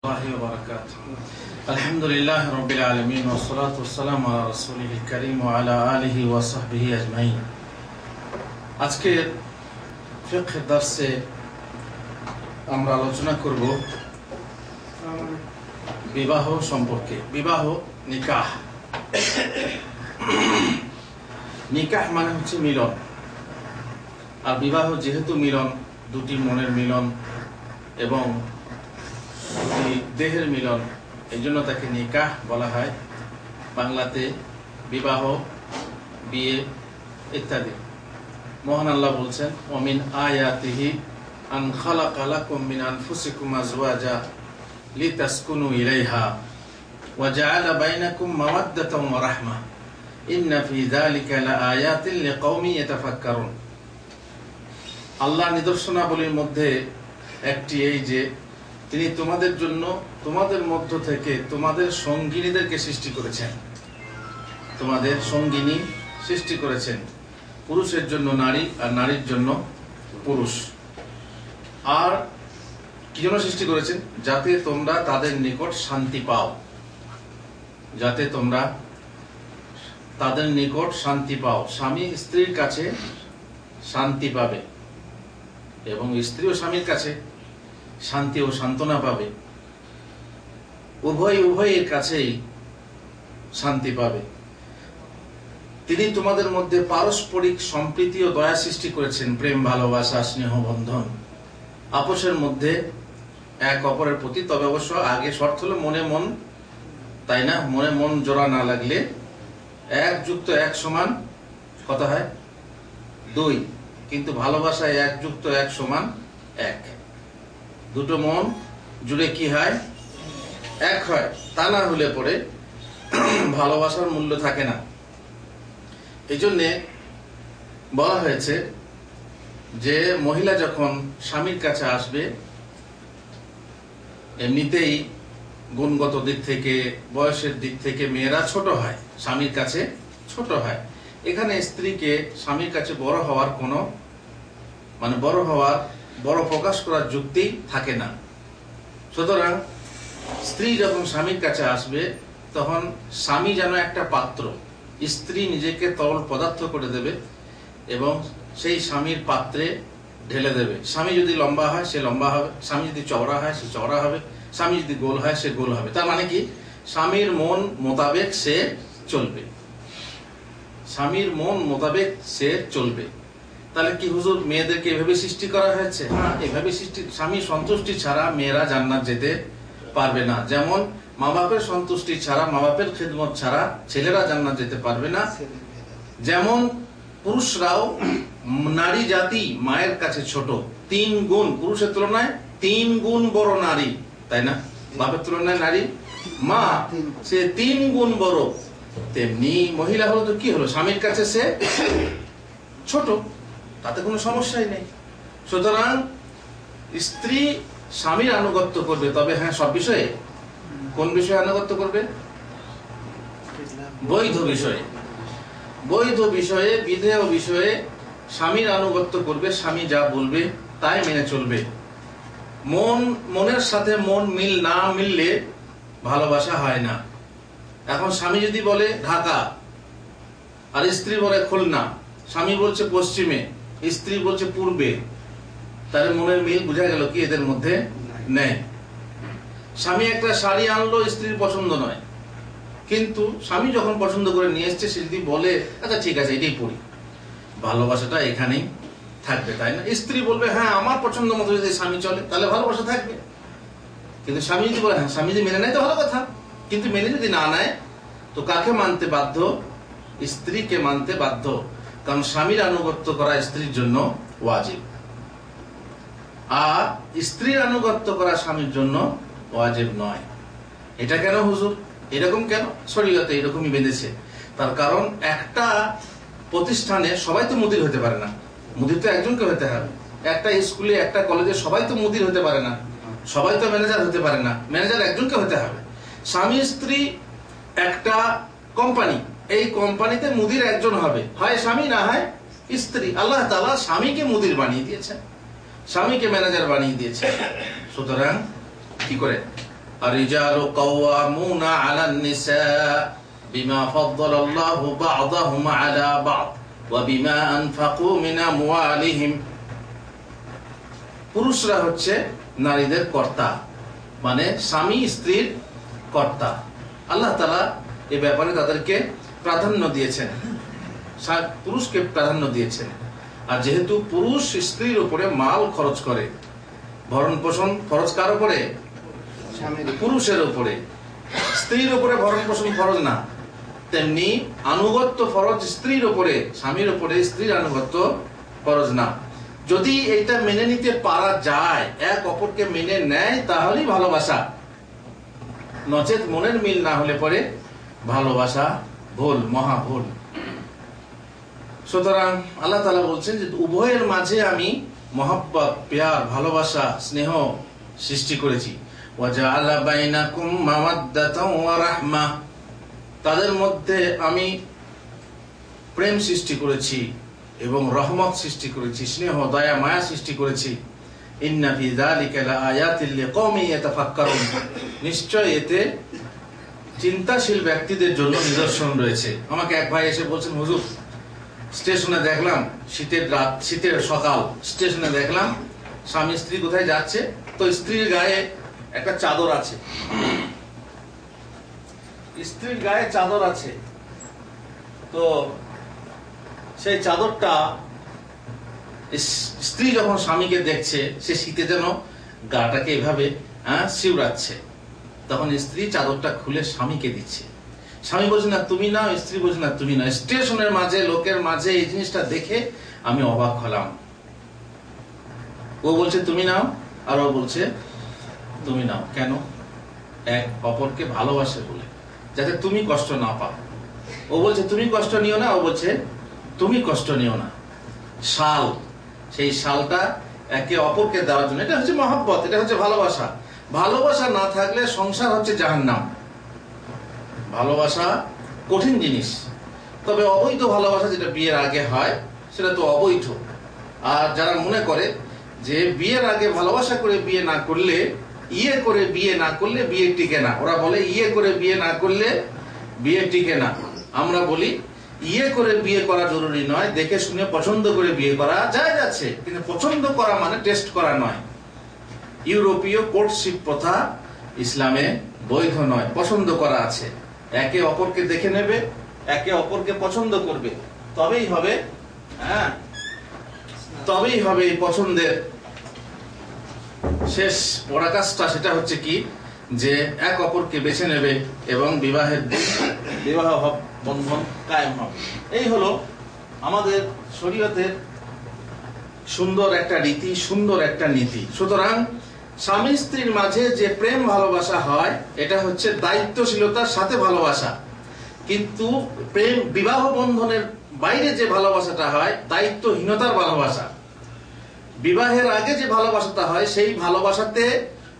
আলহামদুলিল্লাহ রাব্বিল আলামিন ওয়া সলাতু ওয়াসসালামু আলা রাসূলিল কারীম ওয়া আলা আলিহি ওয়া সাহবিহি আজমাইন। আজকে ফিকহ দার্সে আমরা আলোচনা করব বিবাহ সম্পর্কে। বিবাহ নিকাহ, নিকাহ মানে হচ্ছে মিলন, আর বিবাহ যেহেতু মিলন, দুটি মনের মিলন এবং দেহের মিলন, এই জন্য তাকে নিকাহ বলা হয়। বাংলাতে বিবাহ, বিয়ে ইত্যাদি। মহান আল্লাহ বলছেন, ওমিন আয়াতিহি আন খালাকা লাকুম মিন আনফুসিকুম আজওয়াজা লিতাসকুনু ইলাইহা ওয়া জাআলা বাইনাকুম মাওয়াদ্দাতান ওয়া রাহমা ইন্না ফি যালিকা লাআয়াতিন লিকাওমিন ইয়াতাফাক্কারুন। আল্লাহর নিদর্শনাবলীর মধ্যে একটি এই যে তিনি তোমাদের জন্য তোমাদের মধ্য থেকে তোমাদের সঙ্গিনীদেরকে সৃষ্টি করেছেন, তোমাদের সঙ্গিনী সৃষ্টি করেছেন, পুরুষের জন্য নারী আর নারীর জন্য পুরুষ। আর কি জন্য সৃষ্টি করেছেন? যাতে তোমরা তাদের নিকট শান্তি পাও, যাতে তোমরা তাদের নিকট শান্তি পাও। স্বামী স্ত্রীর কাছে শান্তি পাবে এবং স্ত্রীও স্বামীর কাছে শান্তি ও সান্ত্বনা পাবে, উভয়ের কাছেই শান্তি পাবে। তিনি তোমাদের মধ্যে পারস্পরিক সম্প্রীতি ও দয়া সৃষ্টি করেছেন, প্রেম, ভালোবাসা, স্নেহ বন্ধন, আপোষের মধ্যে এক অপরের প্রতি। তবে অবশ্য আগে শর্ত হলো মনে মন, তাই না? মনে মন জোড়া না লাগলে 1+1 সমান কত হয়? 2। কিন্তু ভালোবাসায় 1+1 সমান 1। দুটো মন জুড়ে কি হয়? 1 হয়। তা না হলে পরে ভালোবাসার মূল্য থাকে না। এই জন্যে বলা হয়েছে যে মহিলা যখন স্বামীর কাছে আসবে, এমনিতেই গুণগত দিক থেকে, বয়সের দিক থেকে মেয়েরা ছোট হয়, স্বামীর কাছে ছোট হয়। এখানে স্ত্রীকে স্বামীর কাছে বড় হওয়ার কোনো বড় প্রকাশ করার যুক্তি থাকে না। সুতরাং স্ত্রী যখন স্বামীর কাছে আসবে, তখন স্বামী যেন একটা পাত্র, স্ত্রী নিজেকে তরল পদার্থ করে দেবে এবং সেই স্বামীর পাত্রে ঢেলে দেবে। স্বামী যদি লম্বা হয় সে লম্বা হবে, স্বামী যদি চওড়া হয় সে চওড়া হবে, স্বামী যদি গোল হয় সে গোল হবে। তার মানে কি? স্বামীর মন মোতাবেক সে চলবে, স্বামীর মন মোতাবেক সে চলবে। তাহলে কি হুজুর মেয়েদেরকে এভাবে সৃষ্টি করা হয়েছে? হ্যাঁ, এভাবে সৃষ্টি। স্বামী সন্তুষ্টি ছাড়া মেয়েরা জান্নাত যেতে পারবে না। যেমন মা বাপের সন্তুষ্টি ছাড়া, মা বাপের খেদমত ছাড়া ছেলেরা জান্নাত যেতে পারবে না। যেমন পুরুষরাও, নারী জাতি মায়ের কাছে ছোট, 3 গুণ পুরুষের তুলনায় 3 গুণ বড় নারী, তাই না? বাপের তুলনায় নারী, মা সে 3 গুণ বড়। তেমনি মহিলা হলো তো কি হলো? স্বামীর কাছে সে ছোট, তাতে কোনো সমস্যাই নেই। সুতরাং স্ত্রী স্বামীর আনুগত্য করবে, তবে হ্যাঁ সব বিষয়ে। কোন বিষয়ে আনুগত্য করবে? বৈধ বিষয়ে, বৈধ বিষয়ে, বিধেয় বিষয়ে স্বামীর আনুগত্য করবে। স্বামী যা বলবে তাই মেনে চলবে। মনের সাথে মন না মিললে ভালোবাসা হয় না। এখন স্বামী যদি বলে ঢাকা আর স্ত্রী বলে খুলনা, স্বামী বলছে পশ্চিমে, স্ত্রী বলছে পূর্বে, তার মনের মিল বোঝা গেল কি এদের মধ্যে নেই। স্বামী একটা শাড়ি আনলো, স্ত্রীর পছন্দ নয়, কিন্তু স্বামী যখন পছন্দ করে নিয়ে এসছে, সে যদি বলে আচ্ছা ঠিক আছে এটাই পরি, ভালোবাসাটা এখানেই থাকবে, তাই না? স্ত্রী বলবে হ্যাঁ আমার পছন্দ মতো যদি স্বামী চলে তাহলে ভালোবাসা থাকবে। কিন্তু স্বামী যদি বলে হ্যাঁ, স্বামী যদি মেনে নেয় তো ভালো কথা, কিন্তু মেনে যদি না নেয় তো কাকে মানতে বাধ্য? স্ত্রীকে মানতে বাধ্য। কারণ স্বামীর আনুগত্য করা স্ত্রীর জন্য ওয়াজিব, আর স্ত্রীর আনুগত্য করা স্বামীর জন্য ওয়াজিব নয়। এটা কেন হুজুর? এরকম কেন? শরীয়তে এরকমই বেঁধেছে। তার কারণ একটা প্রতিষ্ঠানে সবাই তো মুদির হতে পারে না, মুদির তো একজনকে হতে হবে। একটা স্কুলে, একটা কলেজে সবাই তো মুদির হতে পারে না, সবাই তো ম্যানেজার হতে পারে না, ম্যানেজার একজনকে হতে হবে। স্বামী স্ত্রী একটা কোম্পানি, এই কোম্পানিতে মুদির একজন হবে, হয় স্বামী না হয় স্ত্রী। আল্লাহ তাআলা স্বামীকে মুদির বানিয়ে দিয়েছেন, স্বামীকে ম্যানেজার বানিয়ে দিয়েছেন। সুতরাং কি করে আর-রিজালু কাওয়ামুনা আলান নিসা বিমা ফাদ্দালাল্লাহু বা'দাহুম আলা বা'দ ওয়া বিমা আনফাকু মিন আমওয়ালিহিম। পুরুষরা হচ্ছে নারীদের কর্তা, মানে স্বামী স্ত্রীর কর্তা। আল্লাহ তাআলা এই ব্যাপারে তাদেরকে প্রাধান্য দিয়েছেন, পুরুষকে প্রাধান্য দিয়েছেন। আর যেহেতু পুরুষ স্ত্রীর উপরে মাল খরচ করে, ভরণ পোষণ খরচ কার উপরে? পুরুষের উপরে। স্ত্রীর উপরে ভরণ পোষণ খরচ না, তেমনি আনুগত্য ফরজ স্ত্রীর উপরে, স্বামীর উপরে স্ত্রীর আনুগত্য ফরজ না। যদি এটা মেনে নিতে পারা যায়, এক অপরকে মেনে নেয়, তাহলেই ভালোবাসা। নচেত মনের মিল না হলে পরে ভালোবাসা ভুল, মহা ভুল। সুতরাং আল্লাহ তাআলা বলছেন যে উভয়ের মাঝে আমি মহব্বত, প্যার, ভালোবাসা, স্নেহ সৃষ্টি করেছি। ওয়াজআলা বাইনাকুম মাওয়াদ্দাতাও ওয়া রাহমা, তাদের মধ্যে আমি প্রেম সৃষ্টি করেছি এবং রহমত সৃষ্টি করেছি, স্নেহ, দয়া, মায়া সৃষ্টি করেছি। ইন্না ফি যালিকা লাআয়াতিল লিকাওমিন ইয়াতাফাক্কারুন, নিশ্চয় এতে চিন্তাশীল ব্যক্তিদের জন্য নিদর্শন রয়েছে। আমাকে এক ভাই এসে বলছেন, হুজুর স্টেশনে দেখলাম, শীতের রাত, শীতের সকাল, স্টেশনে দেখলাম স্বামী স্ত্রী কোথায় যাচ্ছে, তো স্ত্রীর গায়ে একটা চাদর আছে, স্ত্রীর গায়ে চাদর আছে, তো সেই চাদরটা স্ত্রী যখন স্বামীকে দেখছে, সে শীতে যেন গাটাকে এভাবে শিউরাচ্ছে, তখন স্ত্রী চাদরটা খুলে স্বামীকে দিচ্ছে। স্বামী বলছে না তুমি নাও, স্ত্রী বলছে না তুমি নাও। স্টেশনের মাঝে, লোকের মাঝে এই জিনিসটা দেখে আমি অবাক হলাম। ও বলছে তুমি নাও, আর ও বলছে তুমি নাও। কেন? এক অপরকে ভালোবাসে বলে, যাতে তুমি কষ্ট না পাও। ও বলছে তুমি কষ্ট নিও না, ও বলছে তুমি কষ্ট নিও না। শাল, সেই শালটা একে অপরকে দেওয়ার জন্য। এটা হচ্ছে মহব্বত, এটা হচ্ছে ভালোবাসা। ভালোবাসা না থাকলে সংসার হচ্ছে জাহান্নাম। ভালোবাসা কঠিন জিনিস, তবে অবৈধ ভালোবাসা যেটা বিয়ের আগে হয় সেটা তো অবৈধ। আর যারা মনে করে যে বিয়ের আগে ভালোবাসা করে বিয়ে না করলে, ইয়ে করে বিয়ে না করলে বিয়ে টিকে না, ওরা বলে ইয়ে করে বিয়ে না করলে বিয়ে টিকে না। আমরা বলি ইয়ে করে বিয়ে করা জরুরি নয়, দেখে শুনে পছন্দ করে বিয়ে করা যায় যাচ্ছে, কিন্তু পছন্দ করা মানে টেস্ট করা নয়। ইউরোপীয় কোর্টশিপ প্রথা ইসলামে বৈধ নয়, পছন্দ করা আছে। একে অপরকে দেখে নেবে, একে অপরকে পছন্দ করবে, তবেই হবে, তবেই হবে এই পছন্দের শেষ পরাকাষ্ঠা। সেটা হচ্ছে কি, যে এক অপরকে বেছে নেবে এবং বিবাহ বন্ধন কায়েম হবে। এই হলো আমাদের শরীয়তের সুন্দর একটা রীতি, সুন্দর একটা নীতি। সুতরাং স্বামী স্ত্রীর মাঝে যে প্রেম ভালোবাসা হয়, এটা হচ্ছে দায়িত্বশীলতার সাথে ভালোবাসা। কিন্তু প্রেম বিবাহ বন্ধনের বাইরে যে ভালোবাসাটা হয়, দায়িত্বহীনতার ভালোবাসা। বিবাহের আগে যে ভালোবাসাটা হয়, সেই ভালোবাসাতে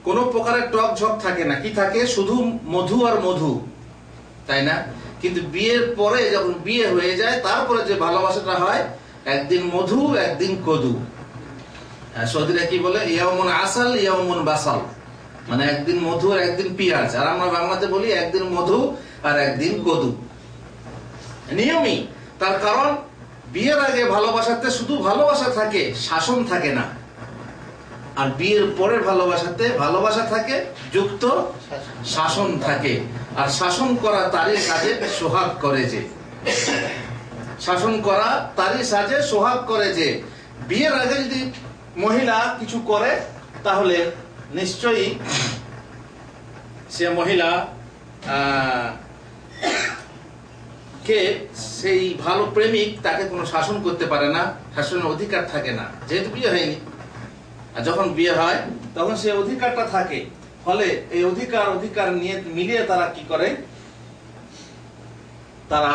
কোনো প্রকারের টক ঝক থাকে না। কি থাকে? শুধু মধু আর মধু, তাই না? কিন্তু বিয়ের পরে যখন বিয়ে হয়ে যায়, তারপরে যে ভালোবাসাটা হয়, একদিন মধু একদিন কদু। সৌদিরা কি বলে? ইয়াউমুন আসাল ইয়াউমুন বাসাল, মানে একদিন মধু আর একদিন পেঁয়াজ। আর আমরা বাংলাতে বলি একদিন মধু আর একদিন কদু। নিয়মই। তার কারণ বিয়ের আগে ভালোবাসাতে শুধু ভালোবাসা থাকে, শাসন থাকে না। আর বিয়ের পরে ভালোবাসাতে ভালোবাসা থাকে যুক্ত শাসন থাকে। আর শাসন করা তারই সাজে সোহাগ করে যে, শাসন করা তারই সাজে সোহাগ করে যে। বিয়ের আগে যদি মহিলা কিছু করে, তাহলে নিশ্চয়ই সে মহিলা কে, সেই ভালো প্রেমিক তাকে কোনো শাসন করতে পারে না, শাসনের অধিকার থাকে না, যেহেতু বিয়ে হয়নি। আর যখন বিয়ে হয় তখন সে অধিকারটা থাকে। ফলে এই অধিকার নিয়ে মিলিয়ে তারা কি করে? তারা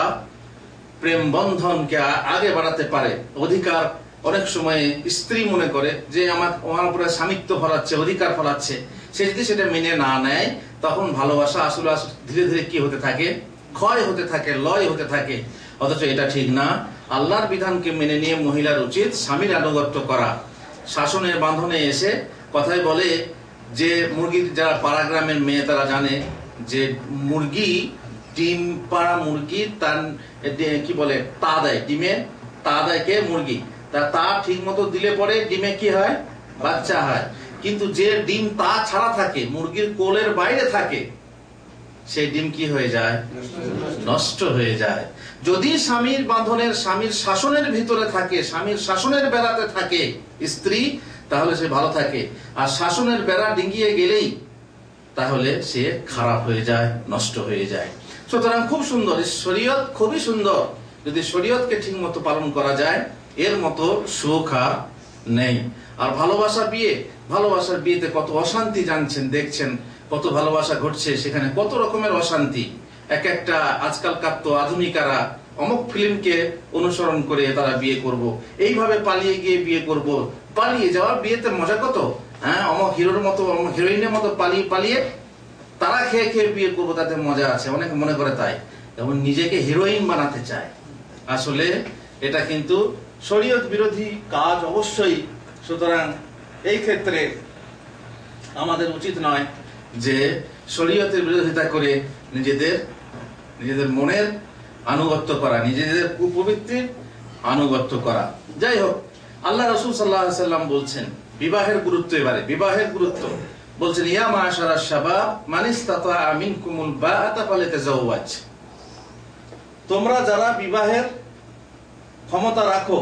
প্রেম বন্ধনকে আগে বাড়াতে পারে। অধিকার অনেক সময় স্ত্রী মনে করে যে আমার উপরে স্বামিত্ব ফলাচ্ছে, অধিকার ফলাচ্ছে। সে যদি সেটা মেনে না নেয়, তখন ভালোবাসা আসলে ধীরে ধীরে কি হতে থাকে? ক্ষয় হতে থাকে, লয় হতে থাকে। অথচ এটা ঠিক না। আল্লাহর বিধানকে মেনে নিয়ে মহিলার উচিত স্বামীর আনুগত্য করা। শাসনের বাঁধনে এসে কথায় বলে যে মুরগির যারা পাড়া গ্রামের মেয়ে তারা জানে যে মুরগি ডিম পাড়া মুরগি তার কি বলে তা দেয়, ডিমে তা দেয় কে? মুরগি। তা ঠিক মতো দিলে পরে ডিমে কি হয়? বাচ্চা হয়। কিন্তু যে ডিম তা ছাড়া থাকে, মুরগির কোলের বাইরে থাকে, সেই ডিম কি হয়ে যায়? নষ্ট হয়ে যায়। যদি স্বামীর বাঁধনের, স্বামীর শাসনের ভিতরে থাকে, স্বামীর শাসনের বেড়াতে থাকে স্ত্রী, তাহলে সে ভালো থাকে। আর শাসনের বেড়া ডিঙ্গিয়ে গেলেই তাহলে সে খারাপ হয়ে যায়, নষ্ট হয়ে যায়। সুতরাং খুব সুন্দর শরীয়ত, খুবই সুন্দর। যদি শরীয়তকে ঠিক মতো পালন করা যায়, এর মতো সুখ আর নেই। আর ভালোবাসা বিয়ে, ভালোবাসার বিয়েতে কত অশান্তি জানছেন, দেখছেন কত ভালোবাসা ঘটছে, সেখানে কত রকমের অশান্তি। এক একটা আজকালকার তো আধুনিকারা অমুক ফিল্মকে অনুসরণ করে তারা বিয়ে করব, এইভাবে পালিয়ে গিয়ে বিয়ে করব। পালিয়ে যাওয়া বিয়েতে মজা কত! হ্যাঁ, অমুক হিরোর মতো, অমুক হিরোইনের মতো পালিয়ে পালিয়ে তারা খেয়ে খেয়ে বিয়ে করবো, তাতে মজা আছে, অনেকে মনে করে তাই, যেমন নিজেকে হিরোইন বানাতে চায়। আসলে এটা কিন্তু শরীয়ত বিরোধী কাজ অবশ্যই। সুতরাং এই ক্ষেত্রে আমাদের উচিত নয় যে শরীয়তের বিরোধিতা করে নিজেদের মনের আনুগত্য করা, নিজেদের কুপ্রবৃত্তির আনুগত্য করা। যাই হোক, আল্লাহ রাসূল সাল্লাল্লাহু আলাইহি ওয়াসাল্লাম বলছেন বিবাহের গুরুত্ব, এবারে বিবাহের গুরুত্ব বলছেন, ইয়া মাশারাশ শাবাব মান ইসতাতাআ মিনকুমুল বাআতা ফালিতাযাওয়াজ। তোমরা যারা বিবাহের ক্ষমতা রাখো,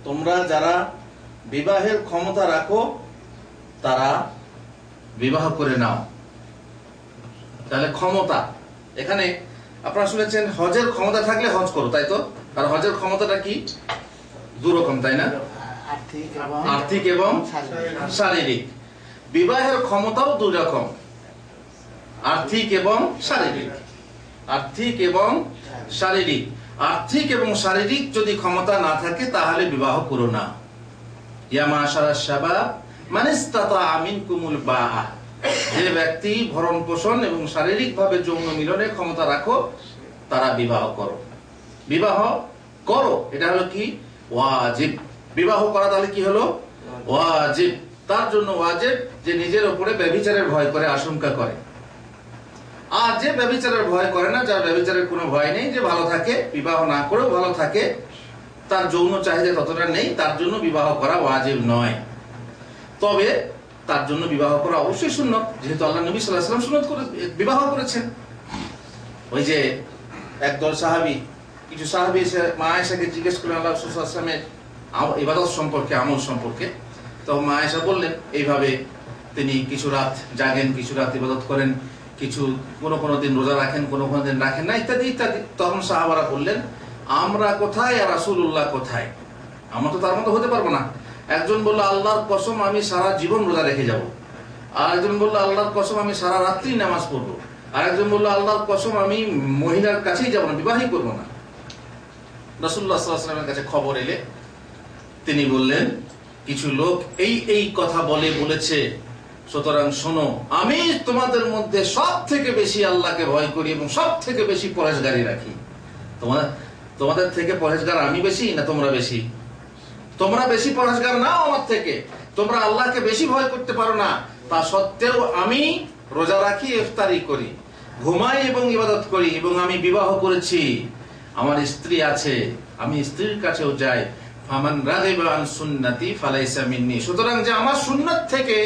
তোমরা যারা বিবাহের ক্ষমতা রাখো, তারা বিবাহ করে নাও। তাহলে ক্ষমতা, এখানে আপনারা শুনেছেন হজের ক্ষমতা থাকলে হজ করো, তাই তো? আর হজের ক্ষমতাটা কি? দুরকম, তাই না? আর্থিক এবং শারীরিক। বিবাহের ক্ষমতাও দুই রকম, আর্থিক এবং শারীরিক। আর্থিক এবং শারীরিক। আর্থিক এবং শারীরিক যদি ক্ষমতা না থাকে তাহলে বিবাহ করো না। ইয়া মাশারাশ শাবাব মান ইসতাতাআ মিনকুমুল বাআ, যে ব্যক্তি ভরণ পোষণ এবং শারীরিক ভাবে যৌন মিলনে ক্ষমতা রাখো, তারা বিবাহ করো। বিবাহ করো, এটা হলো কি? ওয়াজিব। বিবাহ করা তাহলে কি হলো? ওয়াজিব। তার জন্য ওয়াজিব যে নিজের উপরে ব্যভিচারের ভয় করে, আশঙ্কা করে। আর যে ব্যভিচারের ভয় করে না, যার ব্যভিচারের কোনো ভয় নেই, যে ভালো থাকে, বিবাহ না করেও ভালো থাকে, তার যৌন চাহিদা ততটা নেই, তার জন্য বিবাহ করা ওয়াজিব নয়। তবে তার জন্য বিবাহ করা অবশ্যই সুন্নত, যেহেতু আল্লাহ নবী সাল্লাল্লাহু আলাইহি ওয়াসাল্লাম সুন্নত করে বিবাহ করেছেন। ওই যে একদল সাহাবী, কিছু সাহাবী এসে মা আয়েশাকে জিজ্ঞেস করলেন আল্লাহ রাসূল সাল্লাল্লাহু আলাইহি ওয়াসাল্লামের ইবাদত সম্পর্কে, আমল সম্পর্কে। তো মা আয়েশা বললেন এইভাবে তিনি কিছু রাত জাগেন, কিছু রাত ইবাদত করেন, কিছু কোনো দিন রোজা রাখেন, কোনো দিন রাখেন না, ইত্যাদি ইত্যাদি। তখন সাহাবারা বললেন, আমরা কোথায় আর রাসূলুল্লাহ কোথায়? আমরা তো তার মতো হতে পারবো না। একজন বলল, আল্লাহর কসম আমি সারা জীবন রোজা রেখে যাব। আর একজন বলল, আল্লাহর কসম আমি সারা রাত্রি নামাজ পড়বো। আর একজন বলল, আল্লাহর কসম আমি মহিলার কাছেই যাব না, বিবাহই করবো না। রাসূলুল্লাহ সাল্লাল্লাহু আলাইহি ওয়াসাল্লামের কাছে খবর এলে তিনি বললেন, কিছু লোক এই কথা বলেছে, সুতরাং শোনো, আমি তোমাদের মধ্যে সব থেকে বেশি আল্লাহকে ভয় করি এবং সব থেকে বেশি পরহেজগারি রাখি। তোমাদের থেকে পরহেজগার আমি বেশি না তোমরা বেশি? তোমরা বেশি পরহেজগার নাও আমার থেকে, তোমরা আল্লাহকে বেশি ভয় করতে পারো না, তা সত্ত্বেও আমি রোজা রাখি, ইফতারি করি, ঘুমাই এবং ইবাদত করি, এবং আমি বিবাহ করেছি, আমার স্ত্রী আছে, আমি স্ত্রীর কাছেও যাই। ফামান রাগিবা আন সুন্নতি ফালাইসা মিন্নি। সুতরাং যে আমার সুন্নাত থেকে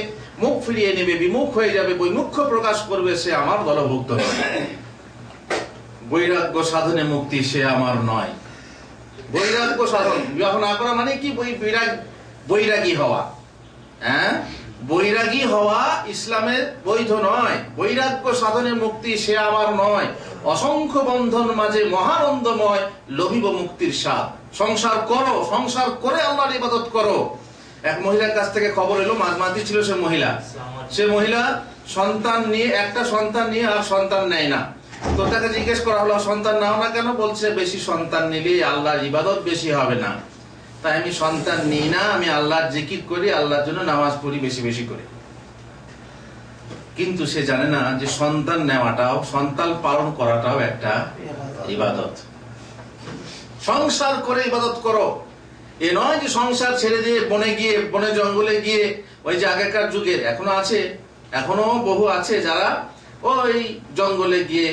মুখ ফিরিয়ে নেবে, বিমুখ হয়ে যাবে, বৈমুখ্য প্রকাশ করবে, সে আমার দলভুক্ত নয়। বৈরাগ্য সাধনে মুক্তি সে আমার নয়। বৈরাগ্য সাধন, বিবাহ না করা মানে কি? বৈরাগী হওয়া। হ্যাঁ, বৈরাগী হওয়া ইসলামের বৈধ নয়। বৈরাগ্য সাধনে মুক্তি সে আমার নয়। অসংখ্য বন্ধন মাঝে মহানন্দময় লভিব মুক্তির স্বাদ। সংসার করো, সংসার করে আল্লাহর ইবাদত করো। এক মহিলার কাছ থেকে খবর এলো, মাঝমাঝি ছিল সে মহিলা সন্তান নিয়ে, একটা সন্তান নিয়ে আর সন্তান নেয় না। তো তাকে জিজ্ঞেস করা হলো, সন্তান নাও না কেন? বলছে, বেশি সন্তান নিলে আল্লাহর ইবাদত বেশি হবে না, তাই আমি সন্তান নিই না, আমি আল্লাহর জিকির করি, আল্লাহর জন্য নামাজ পড়ি বেশি বেশি করে। কিন্তু সে জানে না যে সন্তান নেওয়াটাও, সন্তান পালন করাটাও একটা ইবাদত। সংসার করে ইবাদত করো, এ নয় যে সংসার ছেড়ে দিয়ে বনে জঙ্গলে গিয়ে, ওই যে আগেকার যুগের এখনো আছে, এখনো বহু আছে যারা ওই জঙ্গলে গিয়ে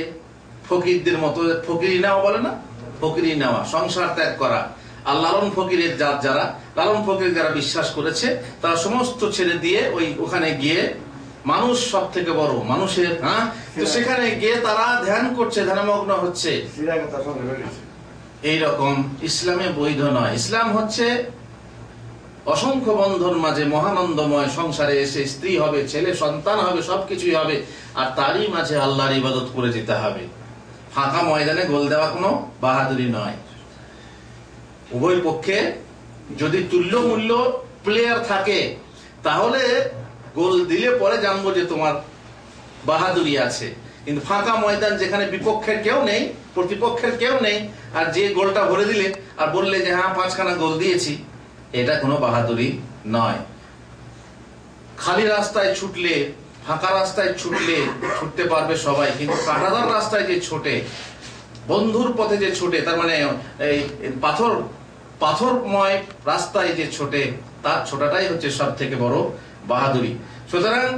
ফকিরদের মতো, ফকিরি নেওয়া বলে না, ফকিরি নেওয়া, সংসার ত্যাগ করা, আর লালন ফকিরের জাত যারা, লালন ফকির যারা বিশ্বাস করেছে তারা সমস্ত ছেড়ে দিয়ে ওখানে গিয়ে মানুষ সব থেকে বড় মানুষের, তো সেখানে গিয়ে তারা ধ্যান করছে, ধ্যানমগ্ন হচ্ছে। এইরকম ইসলামে বৈধ নয়। ইসলাম হচ্ছে অসংখ্য বন্ধন মাঝে মহানন্দময় সংসারে এসে স্ত্রী হবে, ছেলে সন্তান হবে, সবকিছুই হবে, আর তারই মাঝে আল্লাহর ইবাদত করে যেতে হবে। ফাঁকা ময়দানে গোল দেওয়া কোনো বাহাদুরি নয়। উভয় পক্ষে যদি তুল্য মূল্য প্লেয়ার থাকে তাহলে গোল দিলে পরে জানবো যে তোমার বাহাদুরি আছে। কিন্তু ফাঁকা ময়দান যেখানে বিপক্ষের কেউ নেই, প্রতিপক্ষের কেউ নেই, আর যে গোলটা ভরে দিলে আর বললে যে হ্যাঁ 5খানা গোল দিয়েছি, এটা কোনো বাহাদুরি নয়। খালি রাস্তায় ছুটলে, ফাঁকা রাস্তায় ছুটলে ছুটতে পারবে সবাই, কিন্তু কাঁটাদার রাস্তায় যে ছোটে, বন্ধুর পথে যে ছোটে, তার মানে এই পাথরময় রাস্তায় যে ছোটে, তার ছোটাটাই হচ্ছে সব থেকে বড় বাহাদুরি। সুতরাং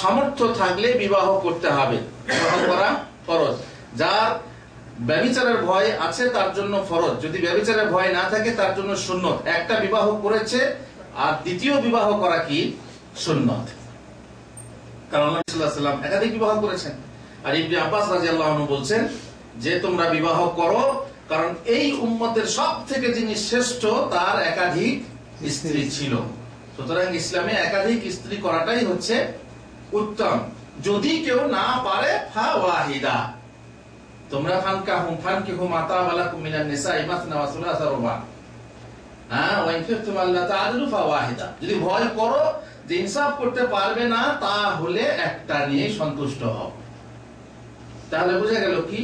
সামর্থ্য থাকলে বিবাহ করতে হবে, বিবাহ করা ফরজ। যার ব্যভিচারের ভয় আছে তার জন্য ফরজ, যদি ব্যভিচারের ভয় না থাকে তার জন্য সুন্নত। একটা বিবাহ করেছে আর দ্বিতীয় বিবাহ করা কি সুন্নত, কারণ আল্লাহ সাল্লাল্লাহু আলাইহি ওয়াসাল্লাম একাধিক বিবাহ করেছেন। আর ইবনে আব্বাস রাদিয়াল্লাহু আনহু বলছেন যে তোমরা বিবাহ করো, কারণ এই উম্মতের সব থেকে যিনি শ্রেষ্ঠ তার একাধিক স্ত্রী ছিল। সুতরাং ইসলামে একাধিক স্ত্রী করাটাই হচ্ছে উত্তম। যদি কেউ না পারে ফাওয়াহিদা, তোমরা ফানকিহু মা তাবা লাকুম মিনান নিসাই মাসনা ওয়া সুলাসা রুবা, ওয়া ইন কিফতুম আল্লা তা'দিলু ফাওয়াহিদা। যদি ভয় করো যে ইনসাফ করতে পারবে না, তাহলে একটা নিয়ে সন্তুষ্ট হও। তাহলে বোঝা গেল কি,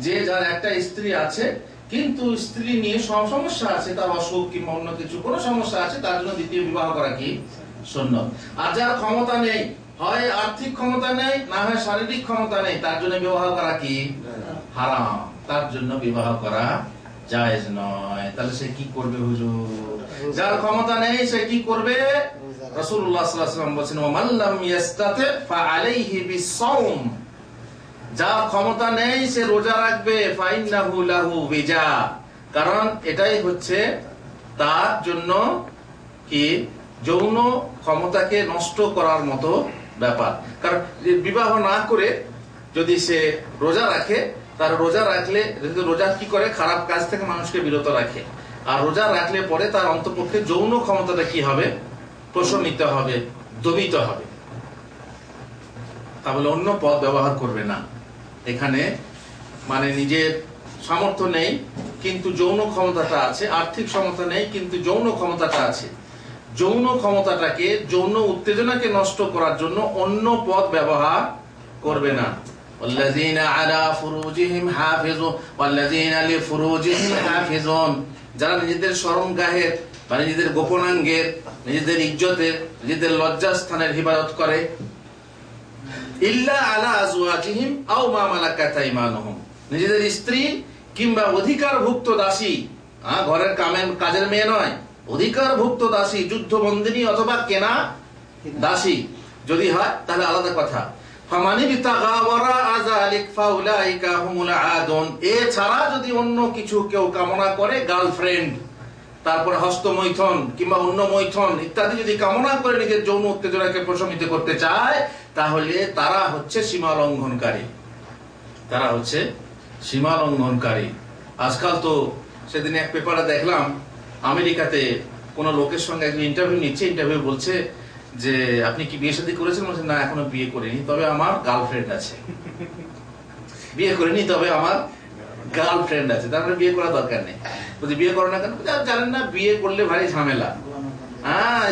যে যার একটা স্ত্রী আছে কিন্তু স্ত্রী নিয়ে সমস্যা আছে, তার অসুখ কিংবা অন্য কিছু কোনো সমস্যা আছে, তার জন্য দ্বিতীয় বিবাহ করা কি সুন্নত। আর যার ক্ষমতা নেই, হয় আর্থিক ক্ষমতা নেই, না হয় শারীরিক ক্ষমতা নেই, তার জন্য বিবাহ করা কি হারাম, তার জন্য বিবাহ করা জায়েজ নয়। তাহলে সে কি করবে হুজুর? যার ক্ষমতা নেই সে কি করবে? রাসূলুল্লাহ সাল্লাল্লাহু আলাইহি ওয়াসাল্লাম বলেছেন ওয়া মান লাম ইয়াস্তাতি ফাআলাইহি বিস-সাওম, যার ক্ষমতা নেই সে রোজা রাখবে, ফাইন্নাহু লাহু বিজা, কারণ এটাই হচ্ছে তার জন্য কি যৌন ক্ষমতাকে নষ্ট করার মতো ব্যাপার। কারণ বিবাহ না করে যদি সে রোজা রাখে, তার রোজা রাখলে, রোজা কি করে খারাপ কাজ থেকে মানুষকে বিরত রাখে, আর রোজা রাখলে পরে তার অন্তঃপক্ষে যৌন ক্ষমতাটা কি হবে, প্রশমিত হবে, দমিত হবে। তাহলে অন্য পথ ব্যবহার করবে না। এখানে মানে নিজের সামর্থ্য নেই কিন্তু যৌন ক্ষমতাটা আছে, আর্থিক ক্ষমতা নেই কিন্তু যৌন ক্ষমতাটা আছে, যৌন ক্ষমতাটাকে, যৌন উত্তেজনাকে নষ্ট করার জন্য অন্য পথ ব্যবহার করবে না। ওয়াল্লাযীনা আলা ফুরুজিহিম হাফিজুন ওয়াল্লাযীনা লিফুরুজিহিম হাফিজুন, যারা নিজেদের শরমগাহের বা নিজেদের গোপনাঙ্গের, নিজেদের ইজ্জতের, নিজেদের লজ্জাস্থানের হিফাজত করে, ইল্লা আলা আজওয়াজিহিম আও মা মালাকাত আইমানুহুম, নিজেদের স্ত্রী কিংবা অধিকারভুক্ত দাসী, ঘরের কাজের মেয়ে নয়, অধিকারভুক্ত দাসী, যুদ্ধবন্দিনী অথবা কেনা দাসী যদি হয় তাহলে আলাদা কথা। ফামানি বিতাগা ওয়ারা যালিক ফাউলাইকা হুমুল আদুন, এছাড়া যদি অন্য কিছু কেউ কামনা করে, গার্লফ্রেন্ড, তারপরে হস্তমৈথন কিংবা অন্য মৈথন ইত্যাদি যদি কামনা করে নিজের যৌন উত্তেজনাকে প্রশমিত করতে চায়, তাহলে তারা হচ্ছে সীমা লঙ্ঘনকারী, তারা হচ্ছে সীমা লঙ্ঘনকারী। আজকাল তো সেদিন এক পেপারে দেখলাম, আমেরিকাতে কোন লোকের সঙ্গে একজন ইন্টারভিউ নিচ্ছে, ইন্টারভিউ বলছে যে আপনি কি বিয়ে শাদী করেছেন? বলছে না এখনো বিয়ে করিনি, তবে আমার গার্লফ্রেন্ড আছে। বিয়ে করিনি তবে আমার গার্লফ্রেন্ড আছে, তারপরে বিয়ে করার দরকার নেই। বলছে বিয়ে করো না কেন? জানেন না বিয়ে করলে ভারী ঝামেলা,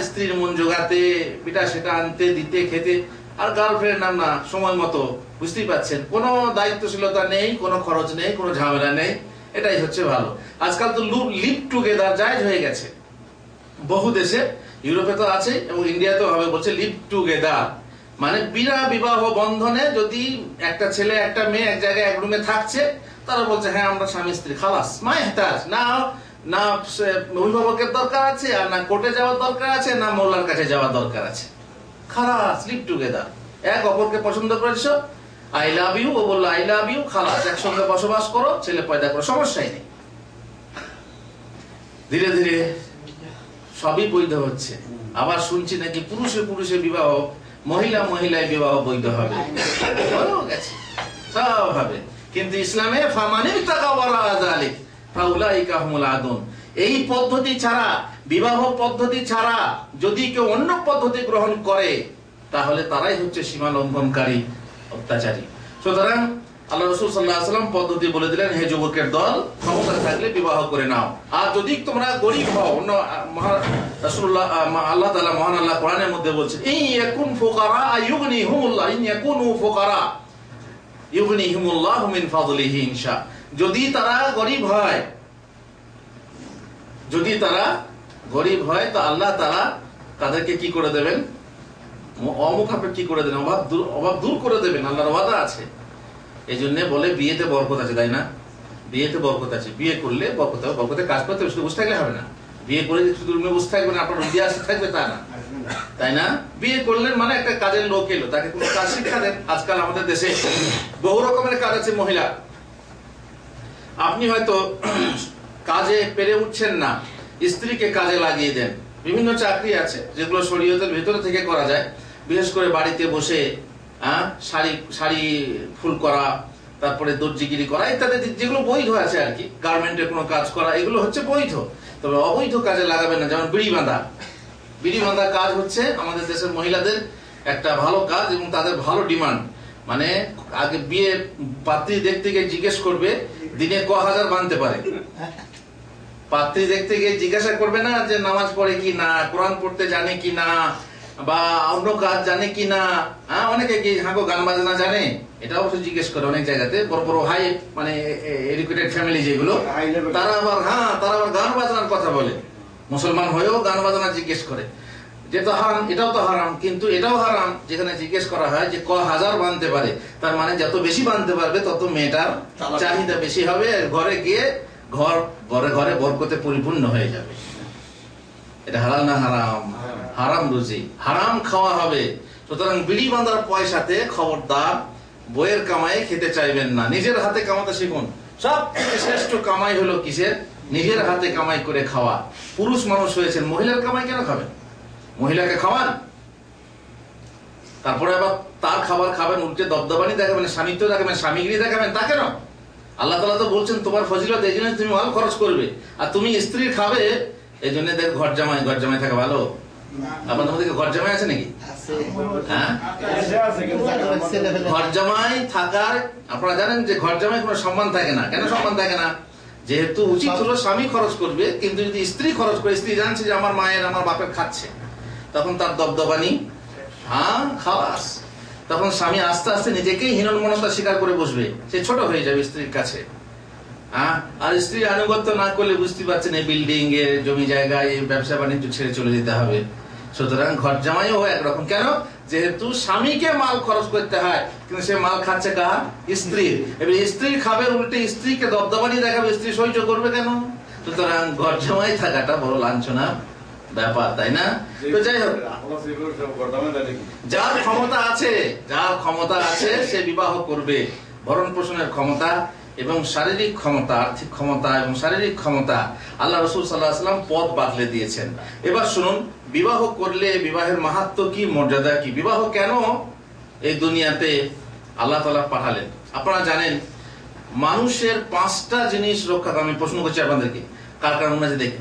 স্ত্রীর মন জোগাতে, পিঠা সেটা আনতে দিতে খেতে, আর গার্লফ্রেন্ড নাম না সময় মতো, বুঝতেই পাচ্ছেন, কোনো দায়িত্বশীলতা নেই, কোনো খরচ নেই, কোনো ঝামেলা নেই, এটাই হচ্ছে ভালো। আজকাল তো লিভ টুগেদার জায়েজ হয়ে গেছে বহু দেশে, ইউরোপে তো আছে এবং ইন্ডিয়াতেও হবে, বলছে লিভ টুগেদার, মানে বিনা বিবাহ বন্ধনে যদি একটা ছেলে একটা মেয়ে এক জায়গায় এক রুমে থাকছে, তারা বলছে হ্যাঁ আমরা স্বামী স্ত্রী, খালাস, মাহতাজ, না না অভিভাবকের দরকার আছে, আর না কোর্টে যাওয়ার দরকার আছে, না মোল্লার কাছে যাওয়ার দরকার আছে। খালাস, লিভ টুগেদার, এক অপরকে পছন্দ করেছো, আই লাভ ইউ, ও বললো আই লাভ ইউ, খালাস, একসঙ্গে বসবাস করো, ছেলে পয়দা করো, সমস্যাই নেই। ধীরে ধীরে সবই বৈধ হচ্ছে। আবার শুনছি নাকি পুরুষে পুরুষে বিবাহ, মহিলা মহিলায় বিবাহ বৈধ হবে, গেছে সব হবে। কিন্তু ইসলামে ফামানির টাকা ওয়ারা যালিক ফাউলাইকা হুমুল আদুন, এই পদ্ধতি ছাড়া, বিবাহ পদ্ধতি ছাড়া যদি কেউ অন্য পদ্ধতি গ্রহণ করে তাহলে তারাই হচ্ছে সীমা লঙ্ঘনকারী, অত্যাচারী। সুতরাং আল্লাহ রাসূল সাল্লাল্লাহু আলাইহি ওয়াসাল্লাম পদ্ধতি বলে দিলেন, হে যুবকের দল, ক্ষমতা থাকলে বিবাহ করে নাও। আর যদি তোমরা গরীব হও, অন্য রাসূলুল্লাহ আল্লাহ তাআলা মহান আল্লাহ কোরআনের মধ্যে বলছেন, ইন ইয়াকুন ফুকারা ইউগনিহুমুল্লাহ, ইন ইয়াকুনু ফুকারা ইউগনিহুমুল্লাহু মিন ফাদলিহি ইনশা। যদি তারা গরীব হয়, যদি তারা গরীব হয় তো আল্লাহ তাআলা তাদেরকে কি করে দেবেন? অমুখাপে কি করে দেবেন? অভাব দূর করে দেবেন, আল্লাহর ওয়াদা আছে। এই জন্য বলে বিয়েতে বরকত আছে, তাই না? বিয়েতে বরকত আছে, বিয়ে করলে বরকত হবে। বরকতে কাজ করতে শুধু বসে থাকলে হবে না, বিয়ে করে শুধু রুমে বসে থাকবে না, আপনার রুমে আসতে থাকবে তা না, তাই না? বিয়ে করলেন মানে একটা কাজের লোক এলো, তাকে কোনো কাজ শিক্ষা দেন। আজকাল আমাদের দেশে বহু রকমের কাজ আছে মহিলা। আপনি হয়তো কাজে পেরে উঠছেন না, স্ত্রীকে কাজে লাগিয়ে দেন। বিভিন্ন চাকরি আছে যেগুলো শরীয়তের ভেতরে থেকে করা যায়, বিশেষ করে বাড়িতে বসে শাড়ি ফুল করা, তারপরে দর্জিগিরি করা ইত্যাদি, যেগুলো বৈধ আছে আর কি, গার্মেন্টের কোনো কাজ করা, এগুলো হচ্ছে বৈধ। তবে অবৈধ কাজে লাগাবেন না। যেমন বিড়ি বাঁধা, বিড়ি বাঁধা কাজ হচ্ছে আমাদের দেশের মহিলাদের একটা ভালো কাজ এবং তাদের ভালো ডিমান্ড। মানে আগে বিয়ে পাত্রী দেখতে গিয়ে জিজ্ঞেস করবে দিনে ক হাজার বাঁধতে পারে। পাত্রী দেখতে গিয়ে জিজ্ঞাসা করবে না যে নামাজ পড়ে কি না, কোরআন পড়তে জানে কি না, বা অন্য কাজ জানে কি না। অনেকে কি হাঁকো গান বাজনা জানে, এটা অবশ্য জিজ্ঞেস করে অনেক জায়গাতে। বড় বড় হাই মানে এডুকেটেড ফ্যামিলি যেগুলো, তারা আবার গান বাজনার কথা বলে, মুসলমান হয়েও গান বাজনা জিজ্ঞেস করে। যেটা হারাম, এটাও তো হারাম, কিন্তু এটাও হারাম যেখানে জিজ্ঞেস করা হয় যে ক হাজার বাঁধতে পারে। তার মানে যত বেশি বাঁধতে পারবে তত মেয়েটার চাহিদা বেশি হবে, ঘরে গিয়ে ঘরে ঘরে বরকতে পরিপূর্ণ হয়ে যাবে। এটা হালাল না হারাম? হারাম রুজি, হারাম খাওয়া হবে। সুতরাং বিড়ি বাঁধার পয়সাতে খবরদার বইয়ের কামাই খেতে চাইবেন না, নিজের হাতে কামাতে শিখুন। সব থেকে শ্রেষ্ঠ কামাই হলো কিসের? নিজের হাতে কামাই করে খাওয়া। পুরুষ মানুষ হয়েছেন, মহিলার কামাই কেন খাবেন? মহিলাকে খাওয়ান, তারপরে আবার তার খাবার খাবেন, উল্টে দবদবানি দেখাবেন, স্বামিত্ব দেখাবেন, স্বামীগিরি দেখাবেন, তা কেন? আল্লাহ তাআলা তো বলছেন তোমার ফজিলত এই জন্য তুমি মাল খরচ করবে, আর তুমি স্ত্রীর খাবে এই জন্য। দেখ ঘর জামাই থাকা ভালো। আপনাদের মধ্যে ঘর জামাই আছে নাকি? হ্যাঁ, ঘর জামাই থাকার আপনারা জানেন যে ঘর জামাই কোনো সম্মান থাকে না। কেন সম্মান থাকে না? যেহেতু উচিত হলো স্বামী খরচ করবে, কিন্তু যদি স্ত্রী খরচ করে, স্ত্রী জানছে যে আমার মায়ের আমার বাপের খাচ্ছে, তখন তার দবদবানি খালাস। তখন স্বামী আস্তে আস্তে নিজেকেই হীনমন্যতা স্বীকার করে বসবে, সে ছোট হয়ে যাবে স্ত্রীর কাছে। আর স্ত্রী আনুগত্য না করলে বুঝতে পারছেন এই বিল্ডিং এ জমি জায়গায় ব্যবসা বাণিজ্য ছেড়ে চলে যেতে হবে। সুতরাং ঘর জামাইও একরকম। কেন? যেহেতু স্বামীকে মাল খরচ করতে হয়, কিন্তু সে মাল খাচ্ছে কার? স্ত্রীর। এবার স্ত্রী খাবে, উল্টে স্ত্রীকে দবদবানি দেখাবে, স্ত্রী সহ্য করবে কেন? সুতরাং ঘর জামাই থাকাটা বড় লাঞ্ছনা ব্যাপার, তাই না? তো যাই হোক, যার ক্ষমতা আছে সে বিবাহ করবে। ভরণ পোষণের ক্ষমতা এবং শারীরিক ক্ষমতা, আর্থিক ক্ষমতা এবং শারীরিক ক্ষমতা আল্লাহ রাসূল সাল্লাল্লাহু আলাইহি ওয়াসাল্লাম পথ বাতলে দিয়েছেন। এবার শুনুন, বিবাহ করলে বিবাহের মাহাত্ম্য কি, মর্যাদা কি, বিবাহ কেন এই দুনিয়াতে আল্লাহ তাআলা পাঠালেন। আপনারা জানেন মানুষের 5টা জিনিস রক্ষা, আমি প্রশ্ন করছি আপনাদেরকে, কার কার মনে আছে দেখে।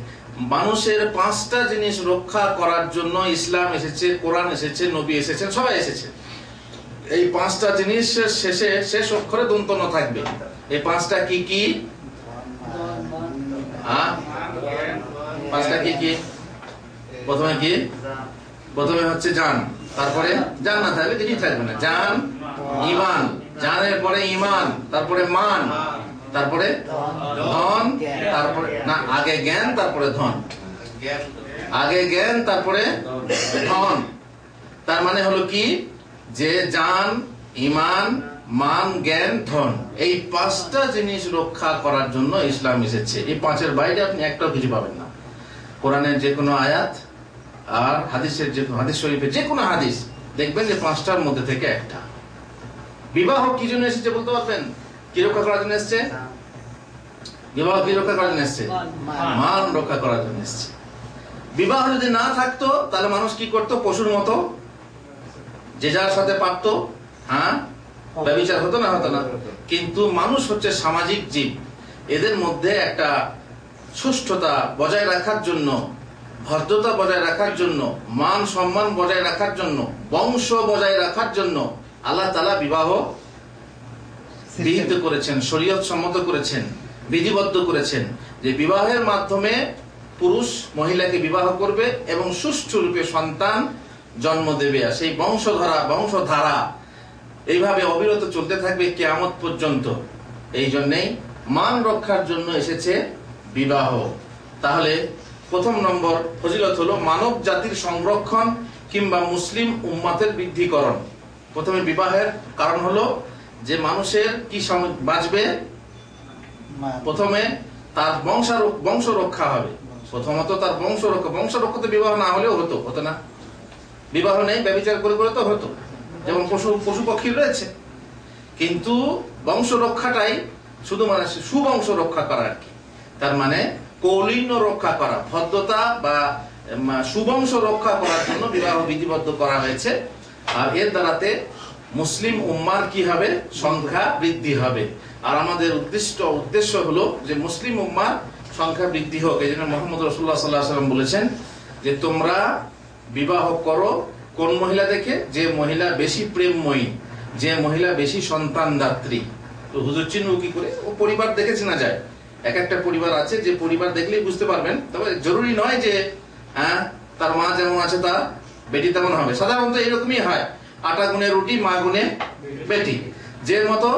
মানুষের 5টা জিনিস রক্ষা করার জন্য ইসলাম এসেছে, কোরআন এসেছে, নবী এসেছেন, সবাই এসেছে। এই 5টা জিনিস শেষ অক্ষরে দন্ত ন থাকবে। এই 5টা কি কি? 5টা কি কি? প্রথমে হচ্ছে জান, তারপরে জান না থাকলে কিছুই থাকবে না। জান, ঈমান, জানের পরে ঈমান, তারপরে মান, তারপরে ধন, তারপরে না আগে জ্ঞান তারপরে ধন, আগে জ্ঞান তারপরে ধন। তার মানে হলো কি যে জান, ঈমান, মান, জ্ঞান, ধন, এই 5টা জিনিস রক্ষা করার জন্য ইসলাম এসেছে। এই 5-এর বাইরে আপনি একটাও কিছু পাবেন না। কোরআনের যে কোনো আয়াত আর হাদিস শরীফের যে কোনো হাদিস দেখবেন যে 5টার মধ্যে থেকে একটা। বিবাহ কি জন্য এসেছে বলতে পারবেন? কি রক্ষা করার জন্য এসেছে? বিবাহ কি রক্ষা করার জন্য এসেছে? মান রক্ষা করার জন্য এসেছে। বিবাহ যদি না থাকতো তাহলে মানুষ কি করতো? পশুর মতো যে যার সাথে পারতো, হ্যাঁ, ব্যভিচার হতো না? হতো না। কিন্তু মানুষ হচ্ছে সামাজিক জীব, এদের মধ্যে একটা সুষ্ঠুতা বজায় রাখার জন্য, ভদ্রতা বজায় রাখার জন্য, মান সম্মান বজায় রাখার জন্য, বংশ বজায় রাখার জন্য আল্লাহ তাআলা বিবাহ বিহিত করেছেন, শরীয়ত সম্মত করেছেন, বিধিবদ্ধ করেছেন যে বিবাহের মাধ্যমে পুরুষ মহিলাকে বিবাহ করবে এবং সুষ্ঠু রূপে সন্তান জন্ম দেবে, আর সেই বংশধারা এইভাবে অবিরত চলতে থাকবে কিয়ামত পর্যন্ত। এই জন্যই মান রক্ষার জন্য এসেছে বিবাহ। তাহলে প্রথম নম্বর ফজিলত হলো মানব জাতির সংরক্ষণ কিংবা মুসলিম উম্মতের বৃদ্ধিকরণ। প্রথমে বিবাহের কারণ হলো যে মানুষের কি বাঁচবে, প্রথমে তার বংশ রক্ষা হবে। প্রথমত তার বংশ রক্ষা তো বিবাহ না হলেও হতো না? বিবাহ নেই, ব্যভিচার করে তো হতো, যেমন পশু পক্ষী রয়েছে। কিন্তু বংশ রক্ষাটাই শুধু মানে সুবংশ রক্ষা করা আর কি, তার মানে কৌলীন্য রক্ষা করা, ভদ্রতা বা সুবংশ রক্ষা করার জন্য বিবাহ বিধিবদ্ধ করা হয়েছে। আর এর দ্বারাতে মুসলিম উম্মার কি হবে? সংখ্যা বৃদ্ধি হবে। আর আমাদের উদ্দেশ্য হলো যে মুসলিম উম্মার সংখ্যা বৃদ্ধি হোক। এই জন্য মুহাম্মদ রাসূলুল্লাহ সাল্লাল্লাহু আলাইহি ওয়াসাল্লাম বলেছেন যে তোমরা বিবাহ করো কোন মহিলা দেখে? যে মহিলা বেশি প্রেমময়ী, যে মহিলা বেশি সন্তানদাত্রী। তো হুজুর চিনব কি করে? ও পরিবার দেখে চেনা যায়। এক একটা পরিবার আছে যে পরিবার দেখলেই বুঝতে পারবেন। তবে জরুরি নয় যে তার মা যেমন আছে তার বেটি তেমন হবে। সাধারণত এরকমই হয়, আটা গুনে রুটি, মা গুনে বেটি। যে মতো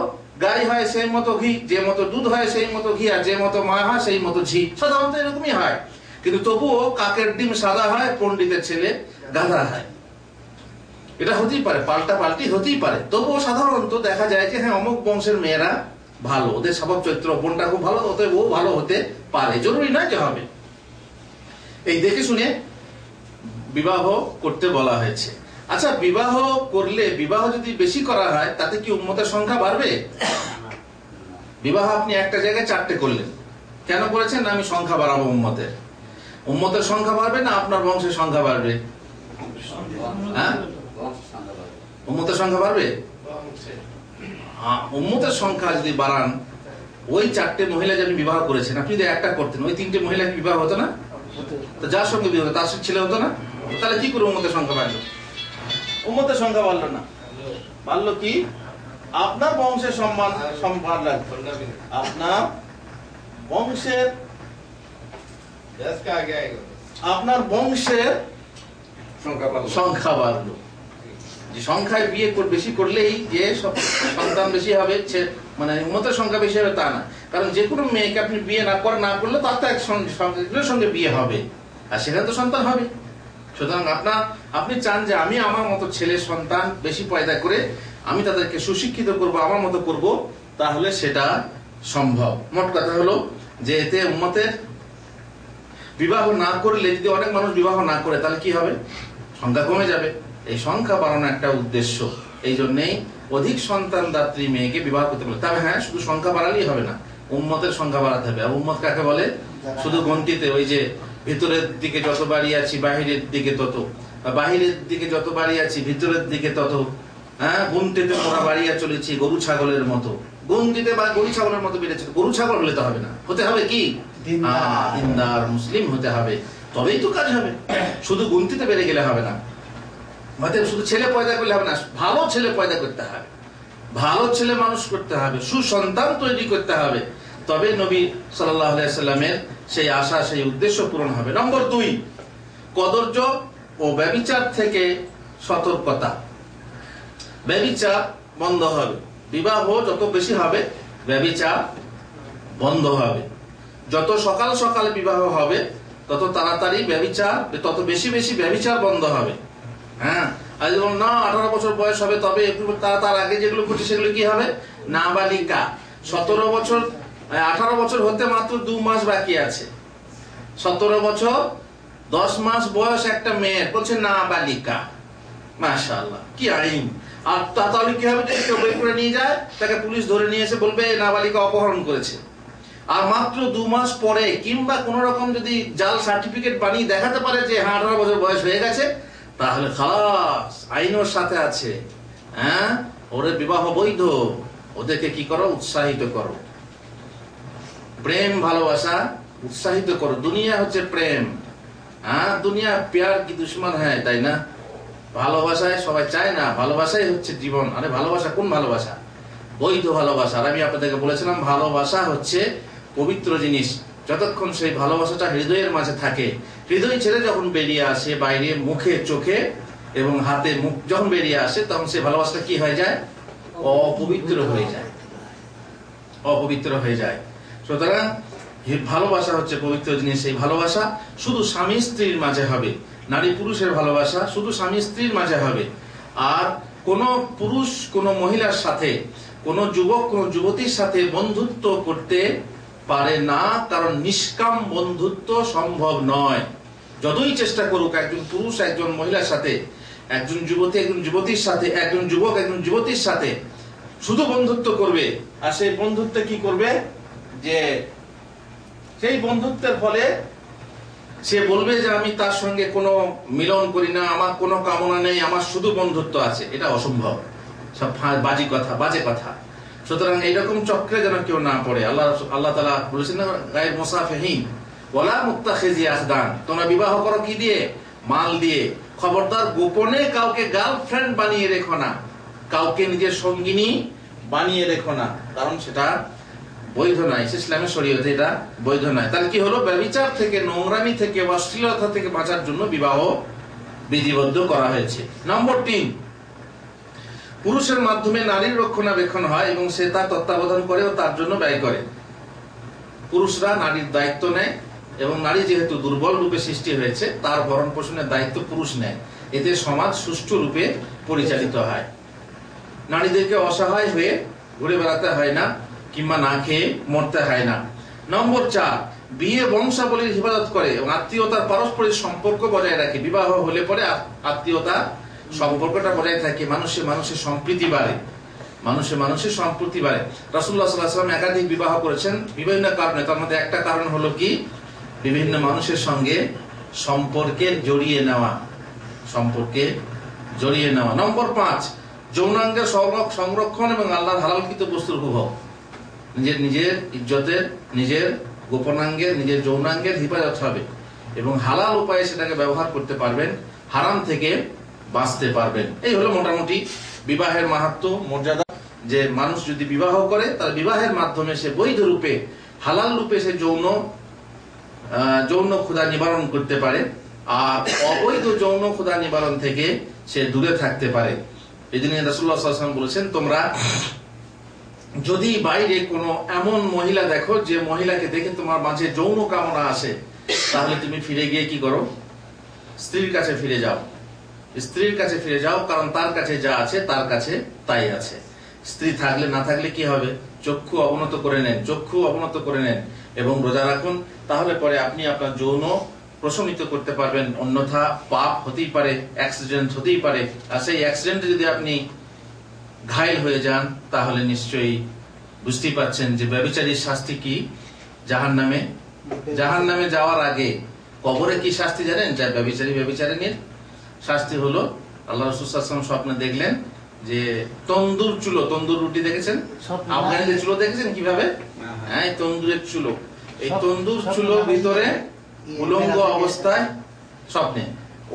গাই হয় সেই মতো ঘি, যে মতো দুধ হয় সেই মতো ঘি, আর যে মতো মা হয় সেই মতো ঝি। সাধারণত এরকমই হয়। কিন্তু তবুও কাকের ডিম সাদা হয়, পণ্ডিতের ছেলে গাধা হয়। এটা হতেই পারে, পাল্টি হতেই পারে। তবুও সাধারণত দেখা যায় যে হ্যাঁ অমুক বংশের মেয়েরা ভালো, ওদের স্বভাব চরিত্র, বোনটা খুব ভালো, অতএব ও ভালো হতে পারে। জরুরি নয় যে হবে। এই দেখে শুনে বিবাহ করতে বলা হয়েছে। আচ্ছা, বিবাহ করলে, বিবাহ যদি বেশি করা হয় তাতে কি উম্মতের সংখ্যা বাড়বে? বিবাহ আপনি একটা জায়গায় 4টে করলেন, কেন করেছেন? আমি সংখ্যা বাড়াবো উম্মতের সংখ্যা বাড়বে না আপনার বংশের সংখ্যা বাড়বে? হ্যাঁ, উম্মতের সংখ্যা বাড়বে। উম্মতের সংখ্যা যদি বাড়ান, ওই 4টে মহিলা যে আপনি বিবাহ করেছেন, আপনি যদি একটা করতেন, ওই 3টে মহিলা বিবাহ হতো না? তো যার সঙ্গে বিবাহ তার ছেলে হতো না? তাহলে কি করে উম্মতের সংখ্যা বাড়লো? উম্মতের সংখ্যা বাড়লো না। বাড়লো কি? আপনার বংশের সম্মান লাগবে, আপনার বংশের সংখ্যা বাড়লো। যে সংখ্যায় বিয়ে বেশি করলেই যে সন্তান বেশি হবে, মানে উম্মতের সংখ্যা বেশি হবে তা না। কারণ যে কোনো মেয়েকে আপনি বিয়ে না করলে তার তো একজনের সঙ্গে বিয়ে হবে, আর সেখানে তো সন্তান হবে। সুতরাং আপনি চান যে আমি আমার মতো ছেলের সন্তান বেশি পয়দা করে আমি তাদেরকে সুশিক্ষিত করব, আমার মতো করব, তাহলে সেটা সম্ভব। মোট কথা হলো যে এতে উম্মতের বিবাহ না করলে, যদি অনেক মানুষ বিবাহ না করে তাহলে কি হবে? সংখ্যা কমে যাবে। এই সংখ্যা বাড়ানো একটা উদ্দেশ্য। এই জন্যই অধিক সন্তানদাত্রী মেয়েকে বিবাহ করতে বলে। তবে হ্যাঁ, শুধু সংখ্যা বাড়ালেই হবে না, উম্মতের সংখ্যা বাড়াতে হবে। আর উম্মত কাকে বলে? শুধু গন্তিতে, ওই যে ভিতরের দিকে যত বাড়ি আছি বাহিরের দিকে তত, বাহিরের দিকে যত বাড়ি আছি ভিতরের দিকে তত, হ্যাঁ, গুনতিতে মোরা বাড়িয়া চলেছি গরু ছাগলের মতো। গুনতিতে বা গরু ছাগলের মতো বেড়েছে। গরু ছাগল হলে তো হবে না, হতে হবে কি? দিনদার মুসলিম হতে হবে, তবেই তো কাজ হবে। শুধু গুনতিতে বেড়ে গেলে হবে না, হয়তো শুধু ছেলে পয়দা করলে হবে না, ভালো ছেলে পয়দা করতে হবে, ভালো ছেলে মানুষ করতে হবে, সুসন্তান তৈরি করতে হবে। তবে নবী সাল্লাল্লাহু আলাইহি সাল্লামের সেই আশা, সেই উদ্দেশ্য পূরণ হবে। নম্বর 2, কদর্য ও ব্যভিচার থেকে সতর্কতা। ব্যভিচার বন্ধ হবে। বিবাহ যত বেশি হবে ব্যভিচার বন্ধ হবে। যত সকাল সকাল বিবাহ হবে তত তাড়াতাড়ি ব্যভিচার, তত বেশি বেশি ব্যভিচার বন্ধ হবে। হ্যাঁ, আর যেমন না 18 বছর বয়স হবে তবে তার আগে যেগুলো করছে সেগুলো কি হবে? নাবালিকা। 18 বছর হতে মাত্র 2 মাস বাকি আছে। 17 বছর 10 মাস বয়স একটা মেয়ের বলছে নাবালিকা। মাশাআল্লাহ, কি আইন! আর তাহলে কি হবে, কেউ বের করে নিয়ে যায়, তাকে পুলিশ ধরে নিয়ে এসে বলবে নাবালিকা অপহরণ করেছে, আর মাত্র 2 মাস পরে কিংবা কোন রকম যদি জাল সার্টিফিকেট বানিয়ে দেখাতে পারে যে 18 বছর বয়স হয়ে গেছে, তাহলে খালাস, আইন ওর সাথে আছে। হ্যাঁ, ওরে বিবাহ বৈধ। ওদেরকে কি করো, উৎসাহিত করো, প্রেম ভালোবাসা উৎসাহিত করো। দুনিয়া হচ্ছে প্রেম। হ্যাঁ, দুনিয়া প্যার কি দুশ্মন হয়, তাই না? ভালোবাসায় সবাই চায় না, ভালোবাসাই হচ্ছে জীবন। আরে ভালোবাসা কোন ভালোবাসা? বৈধ ভালোবাসা। আর আমি আপনাদেরকে বলেছিলাম ভালোবাসা হচ্ছে পবিত্র জিনিস। যতক্ষণ সেই ভালোবাসাটা হৃদয়ের মাঝে থাকে, হৃদয় ছেড়ে যখন বেরিয়ে আসে বাইরে, মুখে চোখে এবং হাতে মুখ যখন বেরিয়ে আসে, তখন সেই ভালোবাসাটা কি হয়ে যায়? অপবিত্র হয়ে যায়, অপবিত্র হয়ে যায়। সুতরাং ভালোবাসা হচ্ছে পবিত্র জিনিস। এই ভালোবাসা শুধু স্বামী স্ত্রীর মাঝে হবে, নারী পুরুষের ভালোবাসা শুধু স্বামী স্ত্রীর মাঝে হবে। আর কোন পুরুষ কোন মহিলার সাথে, কোন যুবক কোন যুবতীর সাথে বন্ধুত্ব করতে পারে না, কারণ নিষ্কাম বন্ধুত্ব সম্ভব নয়। যতই চেষ্টা করুক একজন পুরুষ একজন মহিলার সাথে, একজন যুবতী একজন যুবতীর সাথে, একজন যুবক একজন যুবতীর সাথে শুধু বন্ধুত্ব করবে, আর সেই বন্ধুত্বে কি করবে, যে সেই বন্ধুত্বের ফলে সে বলবে যে আমি তার সঙ্গে কোনো মিলন করি না, আমার কোনো কামনা নেই, আমার শুধু বন্ধুত্ব আছে। এটা অসম্ভব, সব বাজে কথা, বাজে কথা। সুতরাং এইরকম চক্রে যেন কেউ না পড়ে। আল্লাহ তাআলা বলেছেন না, গায়ের মুসাফিহিন ওয়ালা মুত্তাখিজি আখদান, তোমরা বিবাহ করো কি দিয়ে? মাল দিয়ে। খবরদার গোপনে কাউকে গার্লফ্রেন্ড বানিয়ে রেখো না, কাউকে নিজের সঙ্গিনী বানিয়ে রেখো না, কারণ সেটা বৈধ নয়। ইসলামের শরীয়তে এটা বৈধ নয়। তাহলে কি হলো, ব্যভিচার থেকে, নোংরামি থেকে, অশ্লীলতা থেকে বাঁচার জন্য বিবাহ বিধিবদ্ধ করা হয়েছে। নম্বর 3, পুরুষের মাধ্যমে নারীর রক্ষণাবেক্ষণ হয় এবং সে তার তত্ত্বাবধান করে ও তার জন্য ব্যয় করে। পুরুষরা নারীর দায়িত্ব নেয় এবং নারী যেহেতু দুর্বল রূপে সৃষ্টি হয়েছে, তার ভরণ পোষণের দায়িত্ব পুরুষ নেয়। এতে সমাজ সুষ্ঠু রূপে পরিচালিত হয়। নারীদেরকে অসহায় হয়ে ঘুরে বেড়াতে হয় না, কিংবা না খেয়ে মরতে হয় না। নম্বর 4, বিয়ে বংশাবলীর হেফাজত করে এবং আত্মীয়তার পারস্পরিক সম্পর্ক বজায় রাখে। বিবাহ হলে পরে আত্মীয়তা সম্পর্কটা বজায় থাকে, মানুষে মানুষের সম্প্রীতি বাড়ে, মানুষে মানুষের সম্প্রীতি বাড়ে। রাসূলুল্লাহ সাল্লাল্লাহু আলাইহি ওয়াসাল্লাম একাধিক বিবাহ করেছেন বিভিন্ন কারণে। তার মধ্যে একটা কারণ হলো কি, বিভিন্ন মানুষের সঙ্গে সম্পর্কে জড়িয়ে নেওয়া, সম্পর্কে জড়িয়ে নেওয়া। নম্বর 5, যৌনাঙ্গের সংরক্ষণ এবং আল্লাহর হালালকৃত বস্তুর উপভোগ। নিজের ইজ্জতের, নিজের গোপনাঙ্গের, নিজের যৌনাঙ্গের হেফাজত হবে এবং হালাল উপায়ে সেটাকে ব্যবহার করতে পারবেন, হারাম থেকে বাঁচতে পারবেন। এই হলো মোটামুটি বিবাহের মাহাত্ম্য, মর্যাদা। যে মানুষ যদি বিবাহ করে, তার বিবাহের মাধ্যমে সে বৈধ রূপে, হালাল রূপে সে যৌন ক্ষুধা নিবারণ করতে পারে, আর অবৈধ যৌন ক্ষুধা নিবারণ থেকে সে দূরে থাকতে পারে। এই জন্য রাসূলুল্লাহ সাল্লাল্লাহু আলাইহি ওয়াসাল্লাম বলেছেন, তোমরা যদি বাইরে কোনো এমন মহিলা দেখো যে মহিলাকে দেখে তোমার মাঝে যৌন কামনা আসে, তাহলে তুমি ফিরে গিয়ে কি করো, স্ত্রীর কাছে ফিরে যাও, স্ত্রীর কাছে ফিরে যাও, কারণ তার কাছে যা আছে তার কাছে তাই আছে। স্ত্রী থাকলে না থাকলে কি হবে, চক্ষু অবনত করে নেন, চক্ষু অবনত করে নেন এবং রোজা রাখুন, তাহলে পরে আপনি আপনার যৌন প্রশমিত করতে পারবেন। অন্যথা পাপ হতেই পারে, অ্যাক্সিডেন্ট হতেই পারে, আর সেই অ্যাক্সিডেন্টে যদি আপনি ঘায়েল হয়ে যান, তাহলে নিশ্চয়ই বুঝতেই পারছেন যে ব্যভিচারীর শাস্তি কি, জাহান্নামে। জাহান্নামে যাওয়ার আগে কবরে কি শাস্তি জানেন? যা ব্যভিচারিণীর শাস্তি হলো, আল্লাহ রাসূল সাল্লাল্লাহু আলাইহি ওয়াসাল্লাম স্বপ্নে দেখলেন যে তন্দুর চুলো, তন্দুর রুটি দেখেছেন, আফগানিদের চুলো দেখেছেন কিভাবে? হ্যাঁ, তন্দুরের চুলো, এই তন্দুর চুলো ভিতরে উলঙ্গ অবস্থায়, স্বপ্নে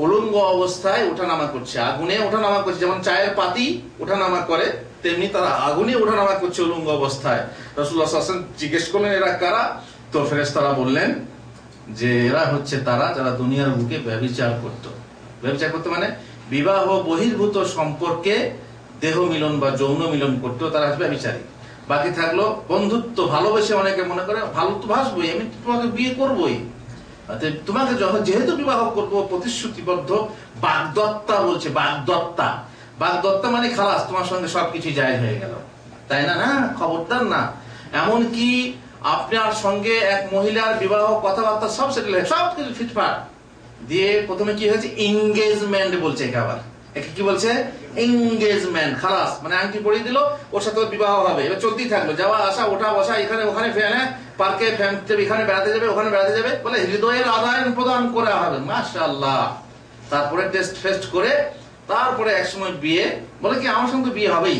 উলঙ্গ অবস্থায় ওঠানামা করছে, আগুনে ওঠানামা করছে। যেমন চায়ের পাতি ওঠানামা করে, তেমনি তারা আগুনে ওঠানামা করছে উলঙ্গ অবস্থায়। রাসূলুল্লাহ সাল্লাল্লাহু আলাইহি ওয়াসাল্লাম জিজ্ঞেস করলেন, এরা কারা? তো ফেরেশতারা বললেন যে এরা হচ্ছে তারা যারা দুনিয়ার বুকে ব্যভিচার করত। ব্যভিচার করতে মানে বিবাহ বহির্ভূত সম্পর্কে দেহ মিলন বা যৌন মিলন করতো, তারা ব্যভিচারী। বাকি থাকলো বন্ধুত্ব, ভালোবেসে, অনেকে মনে করে ভালো তো বাসবই, আমি তোমাকে বিয়ে করবোই, তোমাকে যখন যেহেতু বিবাহ করবো, প্রতিশ্রুতিবদ্ধ। বাগদত্তা বলছে, বাগদত্তা, বাগদত্তা মানে খালাস, তোমার সঙ্গে সবকিছু জায়েজ হয়ে গেল, তাই না? না, খবরদার না। এমনকি আপনার সঙ্গে এক মহিলার বিবাহ, কথাবার্তা সব সেটেল হয়ে, সব কিছু ফিটফাট দিয়ে প্রথমে কি হয়েছে, এঙ্গেজমেন্ট বলছে, আবার একে কি বলছে? এঙ্গেজমেন্ট। খালাস, মানে আংটি পরিয়ে দিল, ওর সাথে বিবাহ হবে, এবার চলতেই থাকলো, যাওয়া আসা, ওঠা বসা, এখানে ওখানে, পার্কে এখানে বেড়াতে যাবে, ওখানে বেড়াতে যাবে, বলে হৃদয়ের আদান প্রদান করা হবে। মাশাআল্লাহ। তারপরে টেস্ট ফেস্ট করে তারপরে একসময় বিয়ে, বলে কি আমার সঙ্গে বিয়ে হবেই,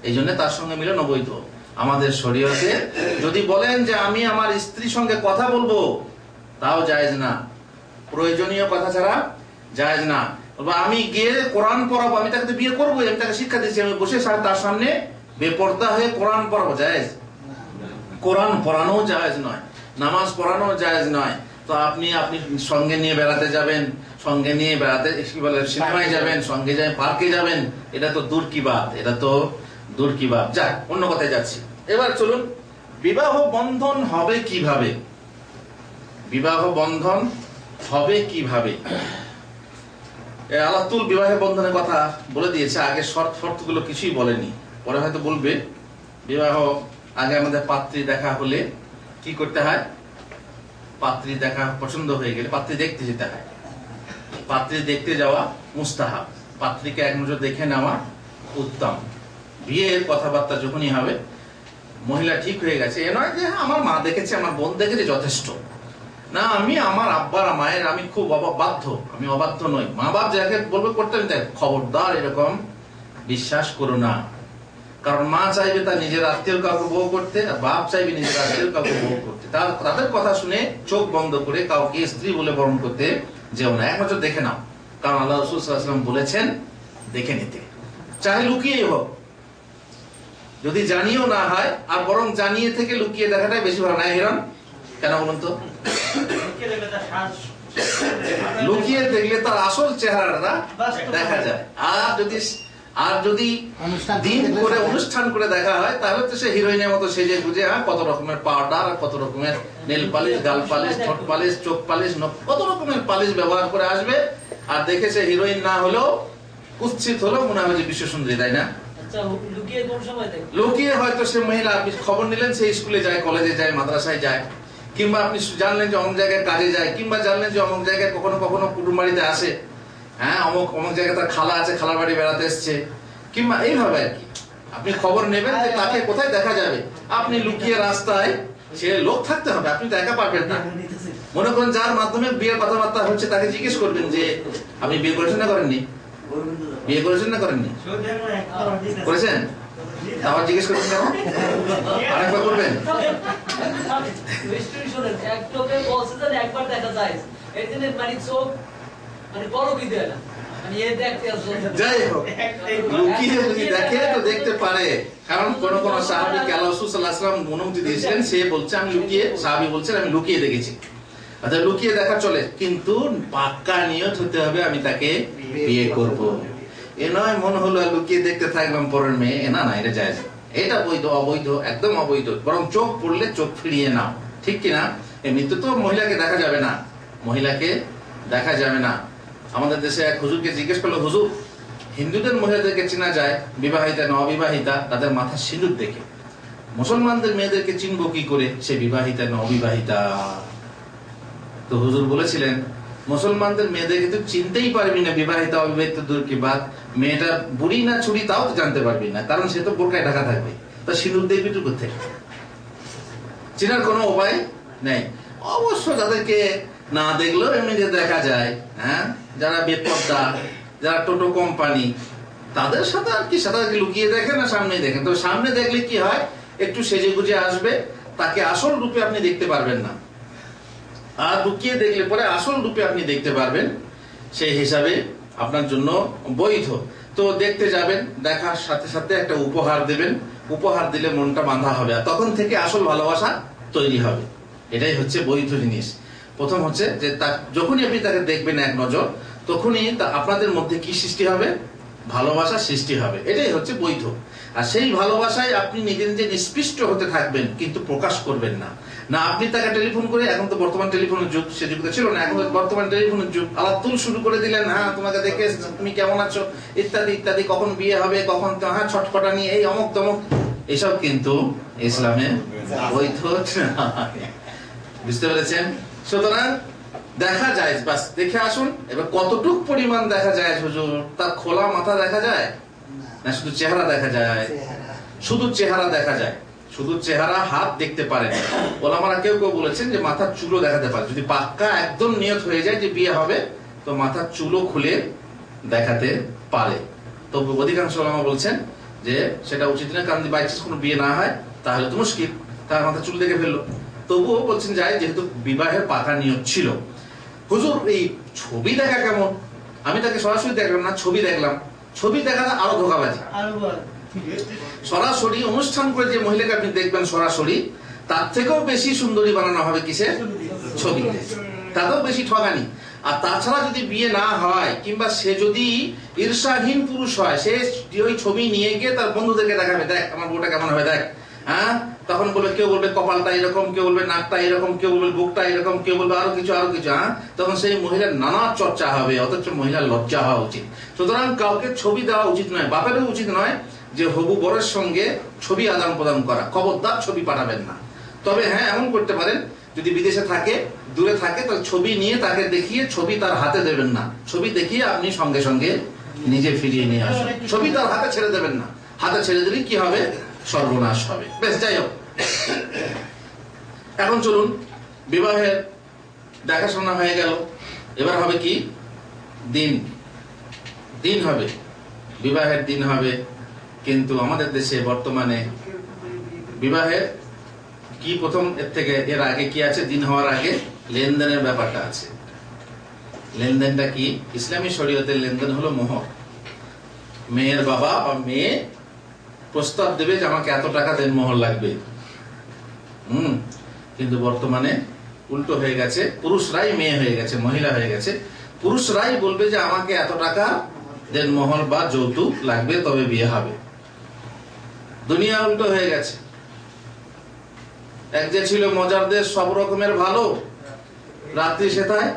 এই জন্য তার সঙ্গে মিলন অবৈধ। আমাদের শরীয়তে যদি বলেন যে আমি আমার স্ত্রীর সঙ্গে কথা বলবো, তাও জায়েজ না, প্রয়োজনীয় কথা ছাড়া জায়েজ না। আমি গিয়ে কোরআন পড়াবো, আমি তাকে বিয়ে করবো, আমি তাকে শিক্ষা দিচ্ছি, আমি বসে তার সামনে বেপরদা হয়ে কোরআন পড়াবো, জায়েজ? কোরআন পড়ানো জায়েজ নয়, নামাজ পড়ানো জায়েজ নয়। তো আপনি সঙ্গে নিয়ে বেড়াতে যাবেন, সঙ্গে নিয়ে বেড়াতে কি বলে সিনেমায় যাবেন, সঙ্গে যায় পার্কে যাবেন, এটা তো দূর কি বাত, এটা তো দূর কি বাত। যাক, অন্য কথায় যাচ্ছি। এবার চলুন, বিবাহ বন্ধন হবে কিভাবে? বিবাহ বন্ধন হবে কিভাবে? আল্লাহ তুল বিবাহ বন্ধনের কথা বলে দিয়েছে, আগে শর্তগুলো কিছুই বলেনি, পরে হয়তো বলবে। বিবাহ আগে আমাদের পাত্রী দেখা হলে কি করতে হয়? পাত্রী দেখা পছন্দ হয়ে গেলে পাত্রী দেখতে যেতে হয়। পাত্রী দেখতে যাওয়া মুস্তাহাব, পাত্রীকে এক নজর দেখে নেওয়া উত্তম। বিয়ের কথাবার্তা যখনই হবে, মহিলা ঠিক হয়ে গেছে, এ নয় যে আমার মা দেখেছে, আমার বোন দেখেছে, যথেষ্ট না, আমি আমার আব্বার মায়ের আমি খুব বাধ্য, আমি অবাধ্য নই। মা বাপ যাকে বলবে করতে হবে, খবরদার এরকম বিশ্বাস করো না। কারণ মা চাইবে তার নিজের আত্মীয় কাউকে বউ করতে, আর বাপ চাইবে নিজের আত্মীয় কাউকে বউ করতে। তাদের কথা শুনে চোখ বন্ধ করে কাউকে স্ত্রী বলে বরণ করতে যেও না, এক নজর দেখে নাও। কারণ আল্লাহ রাসূল সাল্লাল্লাহু আলাইহি ওয়াসাল্লাম বলেছেন দেখে নিতে, চাহে লুকিয়েই হোক, যদি জানিয়েও না হয়, আর বরং জানিয়ে থেকে লুকিয়ে দেখাটাই বেশি ভালো। না হিরণ, কেন বলুন তো? লুকিয়ে দেখলে তার আসল চেহারাটা দেখা যায়। আর যদি দিন করে অনুষ্ঠান করে দেখা হয়, তাহলে তো সে হিরোইনের মতো সেজে গুজে কত রকমের পাউডার, কত রকমের নেল পালিশ, গাল পালিশ, ঠোঁট পালিশ, চোখ পালিশ, কত রকমের পালিশ ব্যবহার করে আসবে। আর দেখে সে হিরোইন না হলেও কুৎসিত হলো মনে হয় যে বিশ্ব সুন্দরী, তাই না? লুকিয়ে হয়তো সে মহিলা, আপনি খবর নিলেন সে স্কুলে যায়, কলেজে যায়, মাদ্রাসায় যায়, কিংবা আপনি জানলেন যে অমুক জায়গায় কাজে যায়, কিংবা জানলেন যে অমুক জায়গায় কখনো কখনো কুটুম বাড়িতে আসে, হ্যাঁ অমুক জায়গায় তার খালা আছে, খালার বাড়ি বেড়াতে এসছে, কিংবা এইভাবে আর কি আপনি খবর নেবেন যে তাকে কোথায় দেখা যাবে। আপনি লুকিয়ে রাস্তায়, সে লোক থাকতে হবে, আপনি তো একা পারবেন না। মনে করেন যার মাধ্যমে বিয়ের কথাবার্তা হচ্ছে, তাকে জিজ্ঞেস করবেন যে আপনি বিয়ে করেছেন না করেননি, বিয়ে করেছেন না করেননি, করেছেন? আমার জিজ্ঞেস করবেন কেন? আরেকবার করবেন? যাই হোক, লুকিয়ে যদি দেখে তো দেখতে পারে, কারণ কোন কোন সাহাবীকে আল্লাহ রাসূল সাল্লাল্লাহু আলাইহি ওয়াসাল্লাম অনুমতি দিয়েছিলেন, সে বলছে আমি লুকিয়ে, সাহাবী বলছেন আমি লুকিয়ে দেখেছি। আচ্ছা, লুকিয়ে দেখা চলে, কিন্তু পাক্কা নিয়ত হতে হবে আমি তাকে বিয়ে করব। এ নয় মন হলো লুকিয়ে দেখতে থাকলাম পরের মেয়ে, না না, এটা জায়েজ, এটা বৈধ, অবৈধ, একদম অবৈধ। বরং চোখ পড়লে চোখ ফিরিয়ে নাও, ঠিক কিনা? এমনিতে তো মহিলাকে দেখা যাবে না, মহিলাকে দেখা যাবে না। আমাদের দেশে এক হুজুরকে জিজ্ঞেস করলো, হুজুর হিন্দুদের মহিলাদেরকে চেনা যায় বিবাহিতা না অবিবাহিতা তাদের মাথার সিঁদুর দেখে, মুসলমানদের মেয়েদেরকে চিনবো কি করে সে বিবাহিতা না অবিবাহিতা? তো হুজুর বলেছিলেন, মুসলমানদের মেয়েদেরকে তো চিনতেই পারবি না, বিবাহিতা অবিবাহিতা দূর কি বাত, মেয়েটা বুড়ি না ছুরি তাও তো জানতে পারবি না, কারণ সে তো বোরকায় ঢাকা থাকবে, তা সিঁদুর দেখবি তো কোথায়? চেনার কোনো উপায় নেই। অবশ্য যাদেরকে না দেখলেও এমনিতে দেখা যায়, হ্যাঁ, যারা বেপরদা, যারা টোটো কোম্পানি, তাদের সাথে আর কি, সাথে লুকিয়ে দেখেন না সামনে দেখেন। তো সামনে দেখলে কি হয়, একটু সেজে গুজে আসবে, তাকে আসল রূপে আপনি দেখতে পারবেন না, আর লুকিয়ে দেখলে পরে আসল রূপে আপনি দেখতে পারবেন, সেই হিসাবে আপনার জন্য বৈধ। তো দেখতে যাবেন, দেখার সাথে সাথে একটা উপহার দেবেন, উপহার দিলে মনটা বাঁধা হবে, আর তখন থেকে আসল ভালোবাসা তৈরি হবে। এটাই হচ্ছে বৈধ জিনিস। প্রথম হচ্ছে যে যখনই আপনি তাকে দেখবেন এক নজর, তখনই আপনাদের মধ্যে কি সৃষ্টি হবে? ভালোবাসা সৃষ্টি হবে, এটাই হচ্ছে বৈধ। আর সেই ভালোবাসায় আপনি নিজে নিজে নিষ্পৃষ্ট হতে থাকবেন, কিন্তু প্রকাশ করবেন না। না আপনি তাকে টেলিফোন করে, এখন তো বর্তমান টেলিফোনের যুগ, সে যুগ ছিল না, এখন বর্তমান টেলিফোনের যুগ, আলাপ তুল শুরু করে দিলেন, হ্যাঁ তোমাকে দেখে তুমি কেমন আছো ইত্যাদি ইত্যাদি, কখন বিয়ে হবে, কখন, হ্যাঁ ছটফটা নিয়ে এই অমুক তমুক, এসব কিন্তু ইসলামে বৈধ। বুঝতে পেরেছেন? সুতরাং দেখা যায়, বাস দেখে আসুন। এবার কতটুক পরিমাণ দেখা যায় হুজুর? তার খোলা মাথা দেখা যায় না শুধু চেহারা দেখা যায়? শুধু চেহারা দেখা যায়, শুধু চেহারা, হাত দেখতে পারেন। ওলামারা কেউ কেউ বলেছেন যে মাথার চুলও দেখাতে পারে। যদি পাক্কা একদম নিয়ত হয়ে যায় যে বিয়ে হবে, তো মাথার চুলও খুলে দেখাতে পারে। তো অধিকাংশ ওলামা বলছেন যে সেটা উচিত না, কারণ বাই চান্স কোনো বিয়ে না হয় তাহলে তো মুশকিল, তার মাথার চুল দেখে ফেললো। তবুও বলছেন যায় যেহেতু বিবাহের পাকা নিয়ত ছিল। হুজুর এই ছবি দেখা কেমন? আমি তাকে সরাসরি দেখলাম না, ছবি দেখলাম। ছবি দেখা আরো ধোকাবাজি। সরাসরি অনুষ্ঠান করে যে মহিলাকে আপনি দেখবেন সরাসরি, তার থেকেও বেশি সুন্দরী বানানো হবে কিসে? ছবিতে। তাতেও বেশি ঠগানি। আর তাছাড়া যদি বিয়ে না হয় কিংবা সে যদি ঈর্ষাহীন পুরুষ হয়, সে ওই ছবি নিয়ে গিয়ে তার বন্ধুদেরকে দেখাবে, দেখ আমার বউটা কেমন হবে দেখ। হ্যাঁ, তখন বলবে, কেউ বলবে কপালটা এরকম, কেউ বলবে নাকটা এরকম, কেউ বলবে বুকটা এরকম, কেউ বলবে আরো কিছু আরো কিছু। হ্যাঁ, তখন সেই মহিলার নানা চর্চা হবে, অথচ মহিলার লজ্জা হওয়া উচিত। সুতরাং কাউকে ছবি দেওয়া উচিত নয়, বাপেরও উচিত নয় যে হবু বরের সঙ্গে ছবি আদান প্রদান করা। খবরদার ছবি পাঠাবেন না। তবে হ্যাঁ, এমন করতে পারেন, যদি বিদেশে থাকে, দূরে থাকে, তাহলে ছবি নিয়ে তাকে দেখিয়ে ছবি তার হাতে দেবেন না, ছবি দেখিয়ে আপনি সঙ্গে সঙ্গে নিজে ফিরিয়ে নিয়ে আসুন। ছবি তার হাতে ছেড়ে দেবেন না, হাতে ছেড়ে দিলে কি হবে? সর্বনাশ হবে। বেশ, যাই হোক, এখন চলুন, বিবাহের দেখাশোনা হয়ে গেল। এবার হবে কি? দিন হবে, বিবাহের দিন হবে। কিন্তু আমাদের দেশে বর্তমানে বিবাহের কি প্রথম এর আগে কি আছে? দিন হওয়ার আগে লেনদেনের ব্যাপারটা আছে। লেনদেনটা কি? ইসলামী শরীয়তের লেনদেন হলো মোহর। মেয়ের বাবা বা মেয়ে প্রস্তাব দেবে যে আমাকে এত টাকা দেন মোহর লাগবে। কিন্তু বর্তমানে উল্টো হয়ে গেছে, পুরুষরাই মেয়ে হয়ে গেছে, মহিলা হয়ে গেছে। পুরুষরাই বলবে যে আমাকে এত টাকা দেন মোহর বা যৌতুক লাগবে, তবে বিয়ে হবে। দুনিয়া উল্টো হয়ে গেছে। এক যে ছিল মজার দেশ, সব রকমের ভালো, রাত্রি সেথায়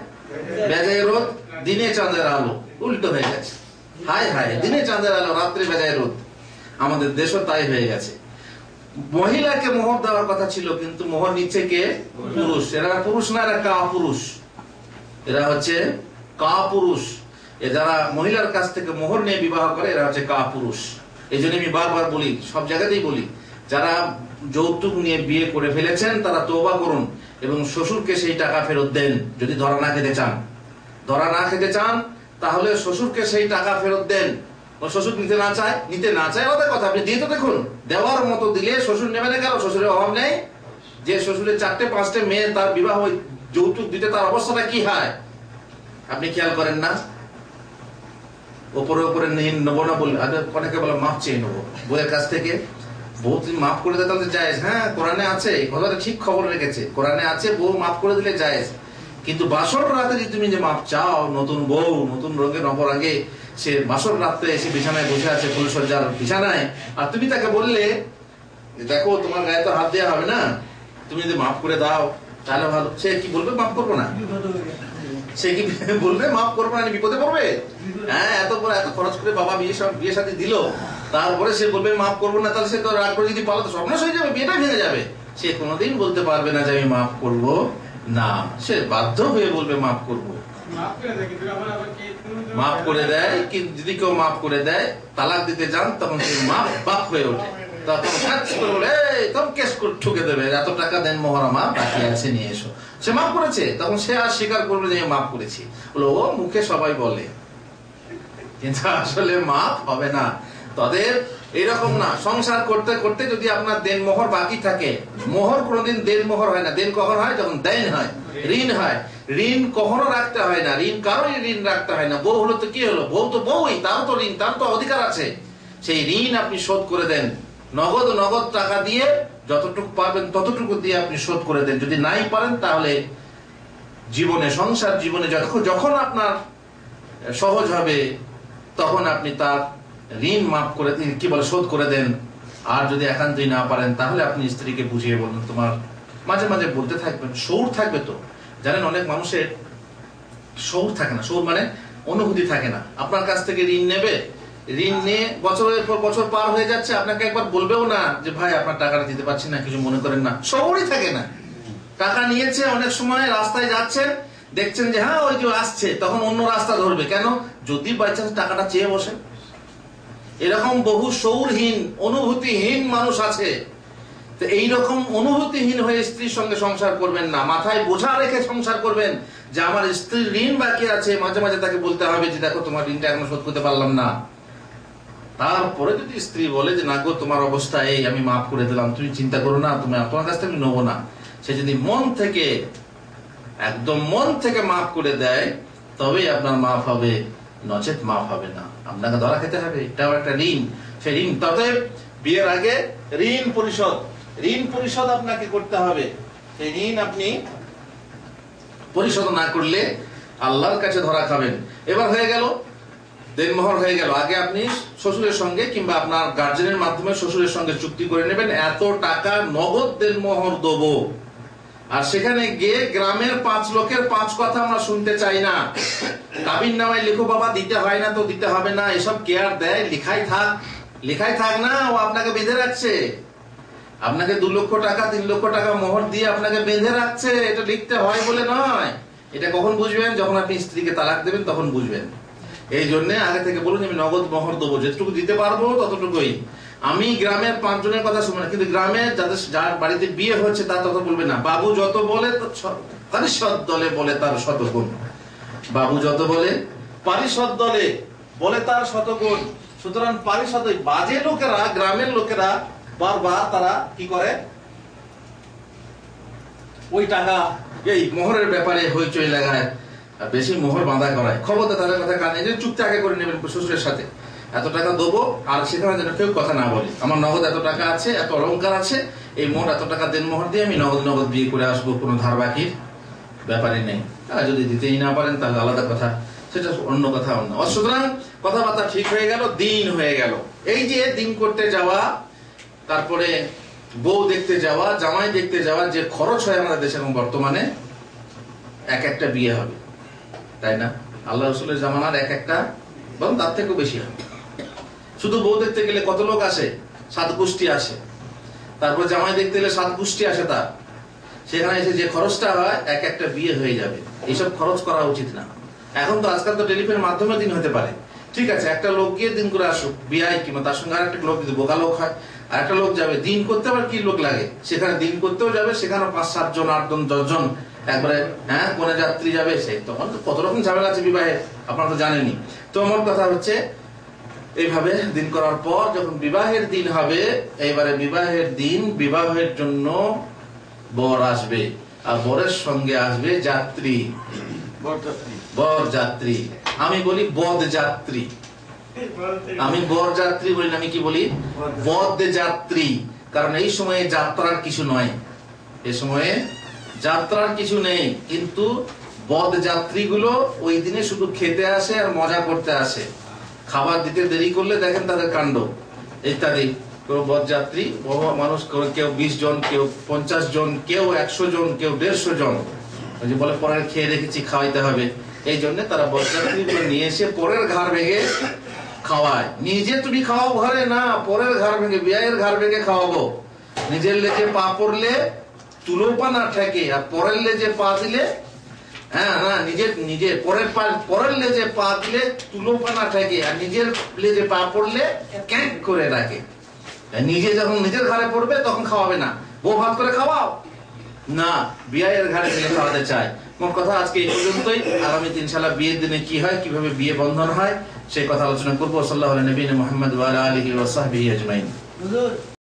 বেজায় রোদ, দিনে চাঁদের আলো। উল্টো হয়ে গেছে। হায় হায়, দিনে চাঁদের আলো, রাত্রি বেজায় রোদ। আমাদের দেশও তাই হয়ে গেছে। মহিলাকে মোহর দেওয়ার কথা ছিল, কিন্তু মোহর নিচ্ছে কে? পুরুষ। এরা পুরুষ না, এরা কাপুরুষ। এরা হচ্ছে কাপুরুষ। যারা মহিলার কাছ থেকে মোহর নিয়ে বিবাহ করে, এরা হচ্ছে কাপুরুষ। এই জন্য আমি বারবার বলি, সব জায়গাতেই বলি, যারা যৌতুক নিয়ে বিয়ে করে ফেলেছেন তারা তওবা করুন এবং শ্বশুরকে সেই টাকা ফেরত দেন। যদি ধরা না খেতে চান তাহলে শ্বশুরকে সেই টাকা ফেরত দেন। শ্বশুর নিতে না চায় ওদের কথা, আপনি দিয়ে তো দেখুন। দেওয়ার মতো দিলে শ্বশুর নেবে না কেন? শ্বশুরের অভাব নেই? যে শ্বশুরের 4-5টে মেয়ে, তার বিবাহ যৌতুক দিতে তার অবস্থাটা কি হয় আপনি খেয়াল করেন না? ওপরে নেবো না বললে, অনেকে বলে মাপ চেয়ে নেবো বউয়ের কাছ থেকে। বউ তুমি মাফ করে দেয় তাহলে জায়েজ। হ্যাঁ, কোরআনে আছে, কথাটা ঠিক খবর রেখেছে, কোরআনে আছে বউ মাফ করে দিলে জায়েজ। কিন্তু বাসর রাতে যদি তুমি যে মাপ চাও, নতুন বউ নতুন রঙের নবরাগে সে বাসর রাতে এসে বিছানায় বসে আছে, ফুলসজ্জার বিছানায়, আর তুমি তাকে বললে দেখো তোমার গায়ে তো হাত দেওয়া হবে না, তুমি যদি মাফ করে দাও তাহলে ভালো। সে কি বলবে? মাফ করবো না। সে কি বলবে মাফ করবো না? বিপদে পড়বে। হ্যাঁ, এত খরচ করে বাবা বিয়ে শাদী দিল, তারপরে সে বলবে মাফ করবো না, তাহলে সে তো রাগ করে যদি পালো তো সর্বনাশ হয়ে যাবে, বিয়েটা ভেঙে যাবে। সে কোনোদিন বলতে পারবে না যে আমি মাফ করবো না। সে বাধ্য হয়ে বলবে মাফ করবো। মাফ করে দেয়, কিন্তু যদি কেউ মাফ করে দেয়, তালাক দিতে যান, তখন সে মাফ বাপ হয়ে ওঠে। তখন কেস ঠুকে দেবে, এত টাকা দেন মোহর আমার বাকি আছে, নিয়ে এসো। সে মাফ করেছে, তখন সে আর স্বীকার করবে যে মাফ করেছি। বলো ও মুখে সবাই বলে, কিন্তু আসলে মাফ হবে না। তাদের এরকম না। সংসার করতে করতে যদি আপনার দেন মোহর বাকি থাকে, মোহর কোনোদিন দেন মোহর হয় না। দেন কখন হয়? যখন দেন হয়, ঋণ হয়। ঋণ কখনো রাখতে হয় না, ঋণ কারোই ঋণ রাখতে হয় না। বউ হলো তো কি হলো? বউ তো বউই, তারও তো ঋণ, তার তো অধিকার আছে। সেই ঋণ আপনি শোধ করে দেন। নগদ টাকা দিয়ে যতটুকু পারবেন ততটুকু দিয়ে আপনি শোধ করে দেন। যদি নাই পারেন তাহলে জীবনে, সংসার জীবনে যখন আপনার সহজ হবে, তখন আপনি তার ঋণ মাফ করে শোধ করে দেন। আর যদি একান্তই না পারেন, তাহলে আপনি স্ত্রীকে বুঝিয়ে বলুন, তোমার মাঝে মাঝে বলতে থাকবেন। শৌর থাকবে তো। জানেন, অনেক মানুষের শৌর থাকে না। শৌর মানে অনুভূতি থাকে না। আপনার কাছ থেকে ঋণ নেবে, ঋণ নিয়ে বছরের পর বছর পার হয়ে যাচ্ছে, আপনাকে একবার বলবেও না যে ভাই আপনার টাকাটা দিতে পারছি না, কিছু মনে করেন না। শৌরই থাকে না। টাকা নিয়েছে, অনেক সময় রাস্তায় যাচ্ছেন, দেখছেন যে হ্যাঁ ওই যে আসছে, তখন অন্য রাস্তা ধরবে। কেন? যদি বাই চান্স টাকাটা চেয়ে বসে। এরকম বহু শৌরহীন, অনুভূতিহীন মানুষ আছে। তো এইরকম অনুভূতিহীন হয়ে স্ত্রীর সঙ্গে সংসার করবেন না। মাথায় বোঝা রেখে সংসার করবেন যে আমার স্ত্রীর ঋণ বাকি আছে। মাঝে মাঝে তাকে বলতে হবে যে দেখো তোমার ঋণটা এখনো শোধ করতে পারলাম না। তারপরে যদি স্ত্রী বলে যে না গো তোমার অবস্থা এই, আমি মাফ করে দিলাম, তুমি চিন্তা করো না, তুমি তোমার কাছ থেকে আমি নেবো না, সে যদি মন থেকে, একদম মন থেকে মাফ করে দেয়, তবেই আপনার মাফ হবে, নচেত মাফ হবে না। আপনাকে ধরা খেতে হবে, এটাও একটা ঋণ। সেই ঋণ, তবে বিয়ের আগে ঋণ পরিশোধ আপনাকে করতে হবে। সেই ঋণ আপনি পরিশোধ না করলে আল্লাহর কাছে ধরা খাবেন। এবার হয়ে গেল দেনমোহর হয়ে গেল। আগে আপনি শ্বশুরের সঙ্গে কিংবা আপনার গার্জেনের মাধ্যমে শ্বশুরের সঙ্গে চুক্তি করে নেবেন, এত টাকা নগদ দেনমোহর দেবো। আর সেখানে গিয়ে গ্রামের 5 লোকের 5 কথা আমরা শুনতে চাই না। কাবিন নামায় লিখো বাবা, দিতে হয় না তো দিতে হবে না, এসব কে আর দেয়, লেখাই থাক না। ও আপনাকে বেঁধে রাখছে, আপনাকে 2 লক্ষ টাকা 3 লক্ষ টাকা মোহর দিয়ে আপনাকে বেঁধে রাখছে। এটা লিখতে হয় বলে নয়। এটা কখন বুঝবেন? যখন আপনি স্ত্রীকে তালাক দেবেন তখন বুঝবেন। এই জন্য আগে থেকে বলুন আমি নগদ মোহর দেবো, যেটুকু দিতে পারবো ততটুকুই। আমি গ্রামের 5 জনের কথা শুনবো না, কিন্তু গ্রামের যার বাড়িতে বিয়ে হচ্ছে তার কথা বলবে না। বাবু যত বলে পারিষদ দলে বলে তার শতগুণ। বাবু যত বলে পারিষদ দলে বলে তার শতগুণ। সুতরাং পারিষদ, বাজে লোকেরা, গ্রামের লোকেরা বারবার তারা কি করে, ওই টাকা এই মোহরের ব্যাপারে হইচই লাগায়, বেশি মোহর বাঁধা করায়। খবরটা তাদের কথা কানে যে চুক্তি আগে করে নেবেন শ্বশুরের সাথে, এত টাকা দেবো, আর সেখানে যেন কেউ কথা না বলে আমার নগদ এত টাকা আছে, এত অলংকার আছে, এই মোহর এত টাকা দেন মোহর দিয়ে আমি নগদ বিয়ে করে আসবো, কোনো ধার বাকির ব্যাপারই নেই। যদি দিতেই না পারেন তাহলে আলাদা কথা, সেটা অন্য কথা। অন্য সুতরাং কথাবার্তা ঠিক হয়ে গেল, দিন হয়ে গেল। এই যে দিন করতে যাওয়া, তারপরে বউ দেখতে যাওয়া, জামাই দেখতে যাওয়া, যে খরচ হয় আমাদের দেশে এখন বর্তমানে, এক একটা বিয়ে হবে, তাই না? আল্লাহ রসুলের জামানার এক একটা, বরং তার থেকেও বেশি হবে। শুধু বউ দেখতে গেলে কত লোক আসে, 7 গোষ্ঠী আসে। তারপর জামাই দেখতে গেলে 7 গোষ্ঠী আসে তার। সেখানে এসে যে খরচটা হয়, এক একটা বিয়ে হয়ে যাবে। এইসব খরচ করা উচিত না। এখন তো আজকাল তো টেলিফোনের মাধ্যমে দিন হতে পারে, ঠিক আছে, একটা লোক গিয়ে দিন করে আসুক, বিয়ে কিংবা তার সঙ্গে আর একটা লোক, যদি বোকা লোক হয় আর একটা লোক যাবে দিন করতে, আবার কি লোক লাগে, সেখানে দিন করতেও যাবে, সেখানে 5-7 জন 8 জন 10 জন একবারে, হ্যাঁ, কোনে যাত্রী যাবে, সেই তখন কত রকম ঝামেলা আছে বিবাহে, আপনারা তো জানেনই। তো আমার কথা হচ্ছে, এইভাবে দিন করার পর যখন বিবাহের দিন হবে, এইবারে বিবাহের দিন, বিবাহের জন্য বর আসবে, আর বরের সঙ্গে আসবে যাত্রী, বরযাত্রী। আমি বলি বদযাত্রী, আমি বরযাত্রী বলি না, আমি কি বলি? বদযাত্রী। কারণ এই সময়ে যাত্রার কিছু নয়, এই সময়ে যাত্রার কিছু নেই, কিন্তু বদযাত্রী গুলো ওই দিনে শুধু খেতে আসে আর মজা করতে আসে। খাবার দিতে দেরি করলে দেখেন তাদের কাণ্ড ইত্যাদি। কেউ বরযাত্রী, বহু মানুষ, কেউ 20 জন, কেউ 50 জন, কেউ 100 জন, কেউ 150 জন, ওই যে বলে পরের খেয়ে রেখেছি খাওয়াইতে হবে। এই জন্য তারা বরযাত্রী নিয়ে এসে পরের ঘাড় ভেঙে খাওয়ায়। নিজে তুমি খাওয়াও ঘরে না, পরের ঘাড় ভেঙে, বিয়ের ঘাড় ভেঙে খাওয়াবো। নিজের লেজে পা পড়লে তুলো পা না ঠেকে, আর পরের লেজে পা দিলে, হ্যাঁ না, নিজের পরের লেজে পা দিলে তুলো পা না ঠেকে, আর নিজের লেজে পা পড়লে ক্যাঁক করে রাখে। নিজে যখন নিজের ঘাড়ে পড়বে তখন খাওয়াবে না, বউ ভাত করে খাওয়াও না, বিয়ের ঘাড়ে ভেঙে খাওয়াতে চায়। মোট কথা আজকে এই পর্যন্তই। আগামী 3 সালা বিয়ের দিনে কি হয়, কিভাবে বিয়ে বন্ধন হয়, সেই কথা আলোচনা করবো। সাল্লাল্লাহু আলাইহি নবী মুহাম্মদ ওয়া আলা আলিহি ওয়া সাহবিহি আজমাইন।